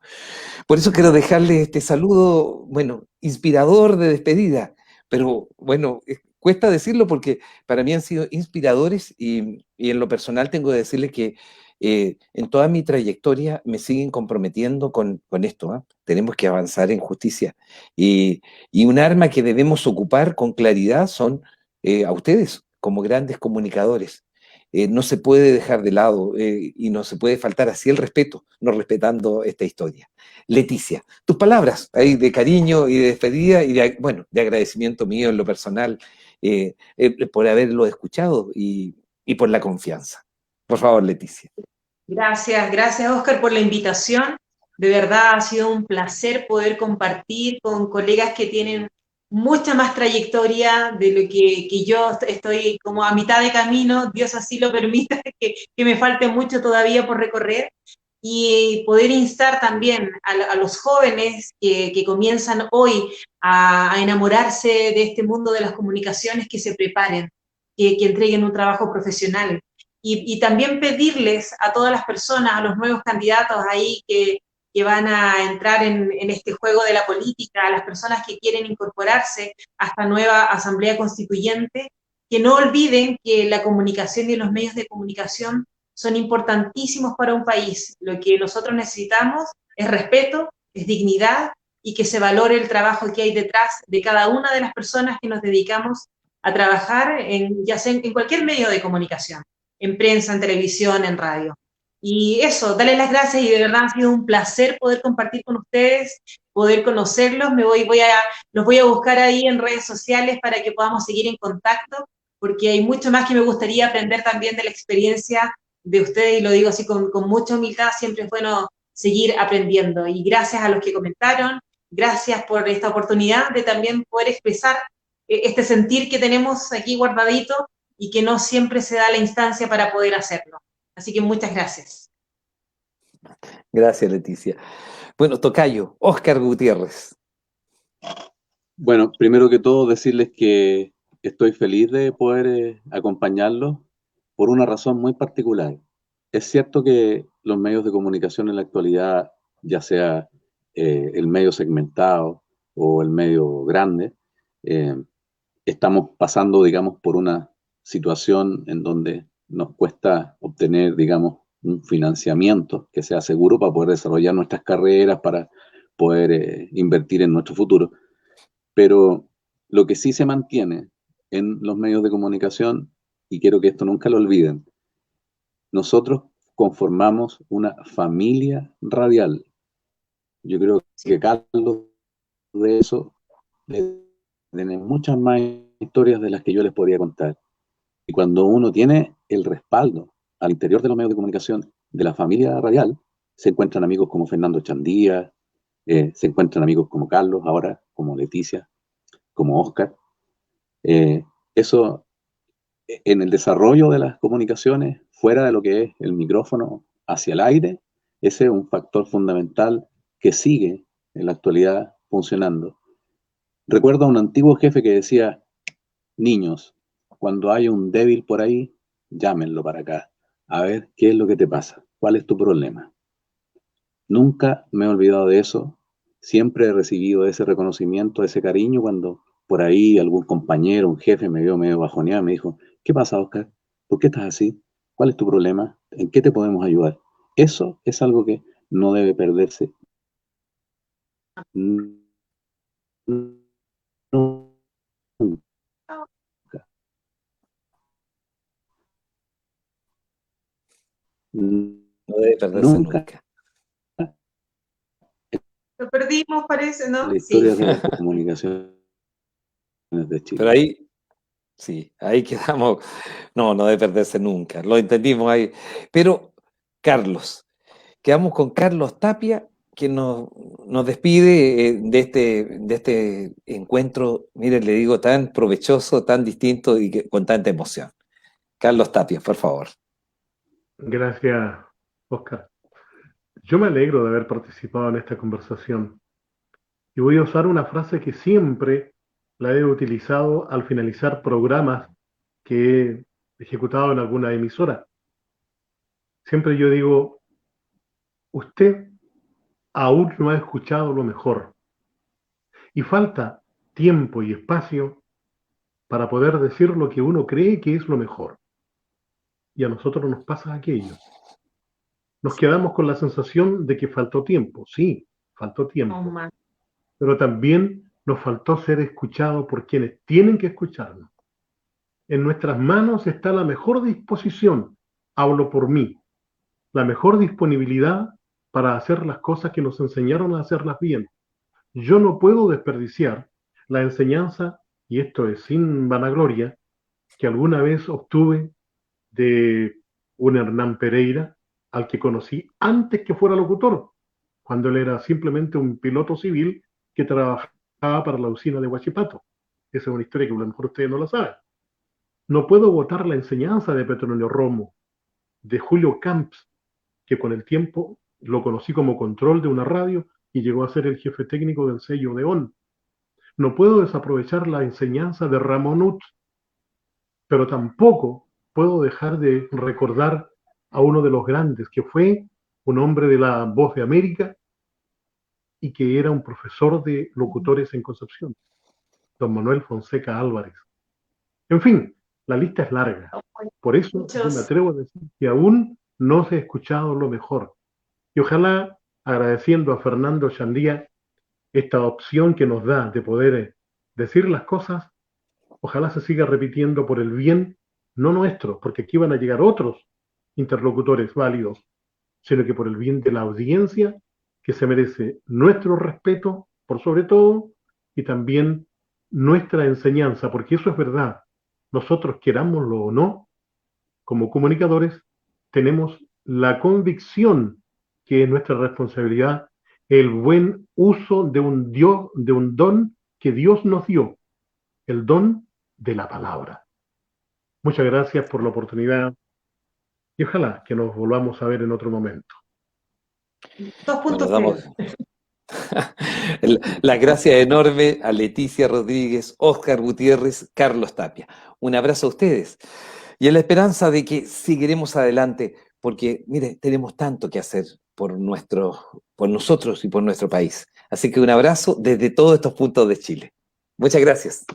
Por eso quiero dejarles este saludo, bueno, inspirador de despedida, pero bueno, cuesta decirlo porque para mí han sido inspiradores y en lo personal tengo que decirles que en toda mi trayectoria me siguen comprometiendo con esto, ¿ah? Tenemos que avanzar en justicia y un arma que debemos ocupar con claridad son a ustedes como grandes comunicadores. No se puede dejar de lado y no se puede faltar así el respeto, no respetando esta historia. Leticia, tus palabras ahí de cariño y de despedida y de, bueno, de agradecimiento mío en lo personal por haberlo escuchado y por la confianza. Por favor, Leticia. Gracias Oscar por la invitación. De verdad ha sido un placer poder compartir con colegas que tienen mucha más trayectoria de lo que yo estoy como a mitad de camino, Dios así lo permita, que me falte mucho todavía por recorrer, y poder instar también a los jóvenes que comienzan hoy a enamorarse de este mundo de las comunicaciones, que se preparen, que entreguen un trabajo profesional. Y también pedirles a todas las personas, a los nuevos candidatos ahí que van a entrar en este juego de la política, a las personas que quieren incorporarse a esta nueva Asamblea Constituyente, que no olviden que la comunicación y los medios de comunicación son importantísimos para un país. Lo que nosotros necesitamos es respeto, es dignidad y que se valore el trabajo que hay detrás de cada una de las personas que nos dedicamos a trabajar ya sea en cualquier medio de comunicación, en prensa, en televisión, en radio. Y eso, darles las gracias y de verdad ha sido un placer poder compartir con ustedes, poder conocerlos. Los voy a buscar ahí en redes sociales para que podamos seguir en contacto, porque hay mucho más que me gustaría aprender también de la experiencia de ustedes, y lo digo así con mucha humildad, siempre es bueno seguir aprendiendo. Y gracias a los que comentaron, gracias por esta oportunidad de también poder expresar este sentir que tenemos aquí guardadito y que no siempre se da la instancia para poder hacerlo. Así que muchas gracias. Gracias, Leticia. Bueno, tocayo, Óscar Gutiérrez. Bueno, primero que todo decirles que estoy feliz de poder acompañarlos por una razón muy particular. Es cierto que los medios de comunicación en la actualidad, ya sea el medio segmentado o el medio grande, eh, estamos pasando, digamos, por una situación en donde nos cuesta obtener, digamos, un financiamiento que sea seguro para poder desarrollar nuestras carreras, para poder invertir en nuestro futuro. Pero lo que sí se mantiene en los medios de comunicación, y quiero que esto nunca lo olviden, nosotros conformamos una familia radial. Yo creo que Carlos de eso tiene muchas más historias de las que yo les podría contar. Y cuando uno tiene el respaldo al interior de los medios de comunicación de la familia radial, se encuentran amigos como Fernando Chandía, se encuentran amigos como Carlos, ahora como Leticia, como Óscar. Eso en el desarrollo de las comunicaciones, fuera de lo que es el micrófono hacia el aire, ese es un factor fundamental que sigue en la actualidad funcionando. Recuerdo a un antiguo jefe que decía: niños, cuando hay un débil por ahí, llámenlo para acá, a ver qué es lo que te pasa, cuál es tu problema. Nunca me he olvidado de eso, siempre he recibido ese reconocimiento, ese cariño cuando por ahí algún compañero, un jefe me vio medio bajoneado y me dijo: ¿qué pasa, Óscar? ¿Por qué estás así? ¿Cuál es tu problema? ¿En qué te podemos ayudar? Eso es algo que no debe perderse. No debe perderse Nunca nunca. Lo perdimos, parece, en ¿no? la historia Sí. de las comunicaciones de Pero Chile. ahí, sí, ahí quedamos. No, no debe perderse nunca. Lo entendimos ahí. Pero, Carlos, quedamos con Carlos Tapia, que nos despide de este encuentro, miren, le digo, tan provechoso, tan distinto y con tanta emoción. Carlos Tapia, por favor. Gracias, Oscar. Yo me alegro de haber participado en esta conversación y voy a usar una frase que siempre la he utilizado al finalizar programas que he ejecutado en alguna emisora. Siempre yo digo, usted aún no ha escuchado lo mejor y falta tiempo y espacio para poder decir lo que uno cree que es lo mejor. Y a nosotros nos pasa aquello. Nos quedamos con la sensación de que faltó tiempo. Sí, faltó tiempo. Pero también nos faltó ser escuchados por quienes tienen que escucharnos. En nuestras manos está la mejor disposición, hablo por mí, la mejor disponibilidad para hacer las cosas que nos enseñaron a hacerlas bien. Yo no puedo desperdiciar la enseñanza, y esto es sin vanagloria, que alguna vez obtuve de un Hernán Pereira, al que conocí antes que fuera locutor, cuando él era simplemente un piloto civil que trabajaba para la usina de Huachipato. Esa es una historia que a lo mejor ustedes no la saben. No puedo botar la enseñanza de Petronio Romo, de Julio Camps, que con el tiempo lo conocí como control de una radio y llegó a ser el jefe técnico del sello Odeón. No puedo desaprovechar la enseñanza de Ramón Ut, pero tampoco puedo dejar de recordar a uno de los grandes, que fue un hombre de la Voz de América y que era un profesor de locutores en Concepción, don Manuel Fonseca Álvarez. En fin, la lista es larga. Por eso yo me atrevo a decir que aún no se ha escuchado lo mejor. Y ojalá, agradeciendo a Fernando Chandía esta opción que nos da de poder decir las cosas, ojalá se siga repitiendo por el bien, no nuestro, porque aquí van a llegar otros interlocutores válidos, sino que por el bien de la audiencia, que se merece nuestro respeto, por sobre todo, y también nuestra enseñanza, porque eso es verdad. Nosotros, querámoslo o no, como comunicadores, tenemos la convicción que es nuestra responsabilidad el buen uso de de un don que Dios nos dio, el don de la palabra. Muchas gracias por la oportunidad y ojalá que nos volvamos a ver en otro momento. 2.0. Bueno, la gracia enorme a Leticia Rodríguez, Óscar Gutiérrez, Carlos Tapia. Un abrazo a ustedes y en la esperanza de que seguiremos adelante, porque, mire, tenemos tanto que hacer por nosotros y por nuestro país. Así que un abrazo desde todos estos puntos de Chile. Muchas gracias.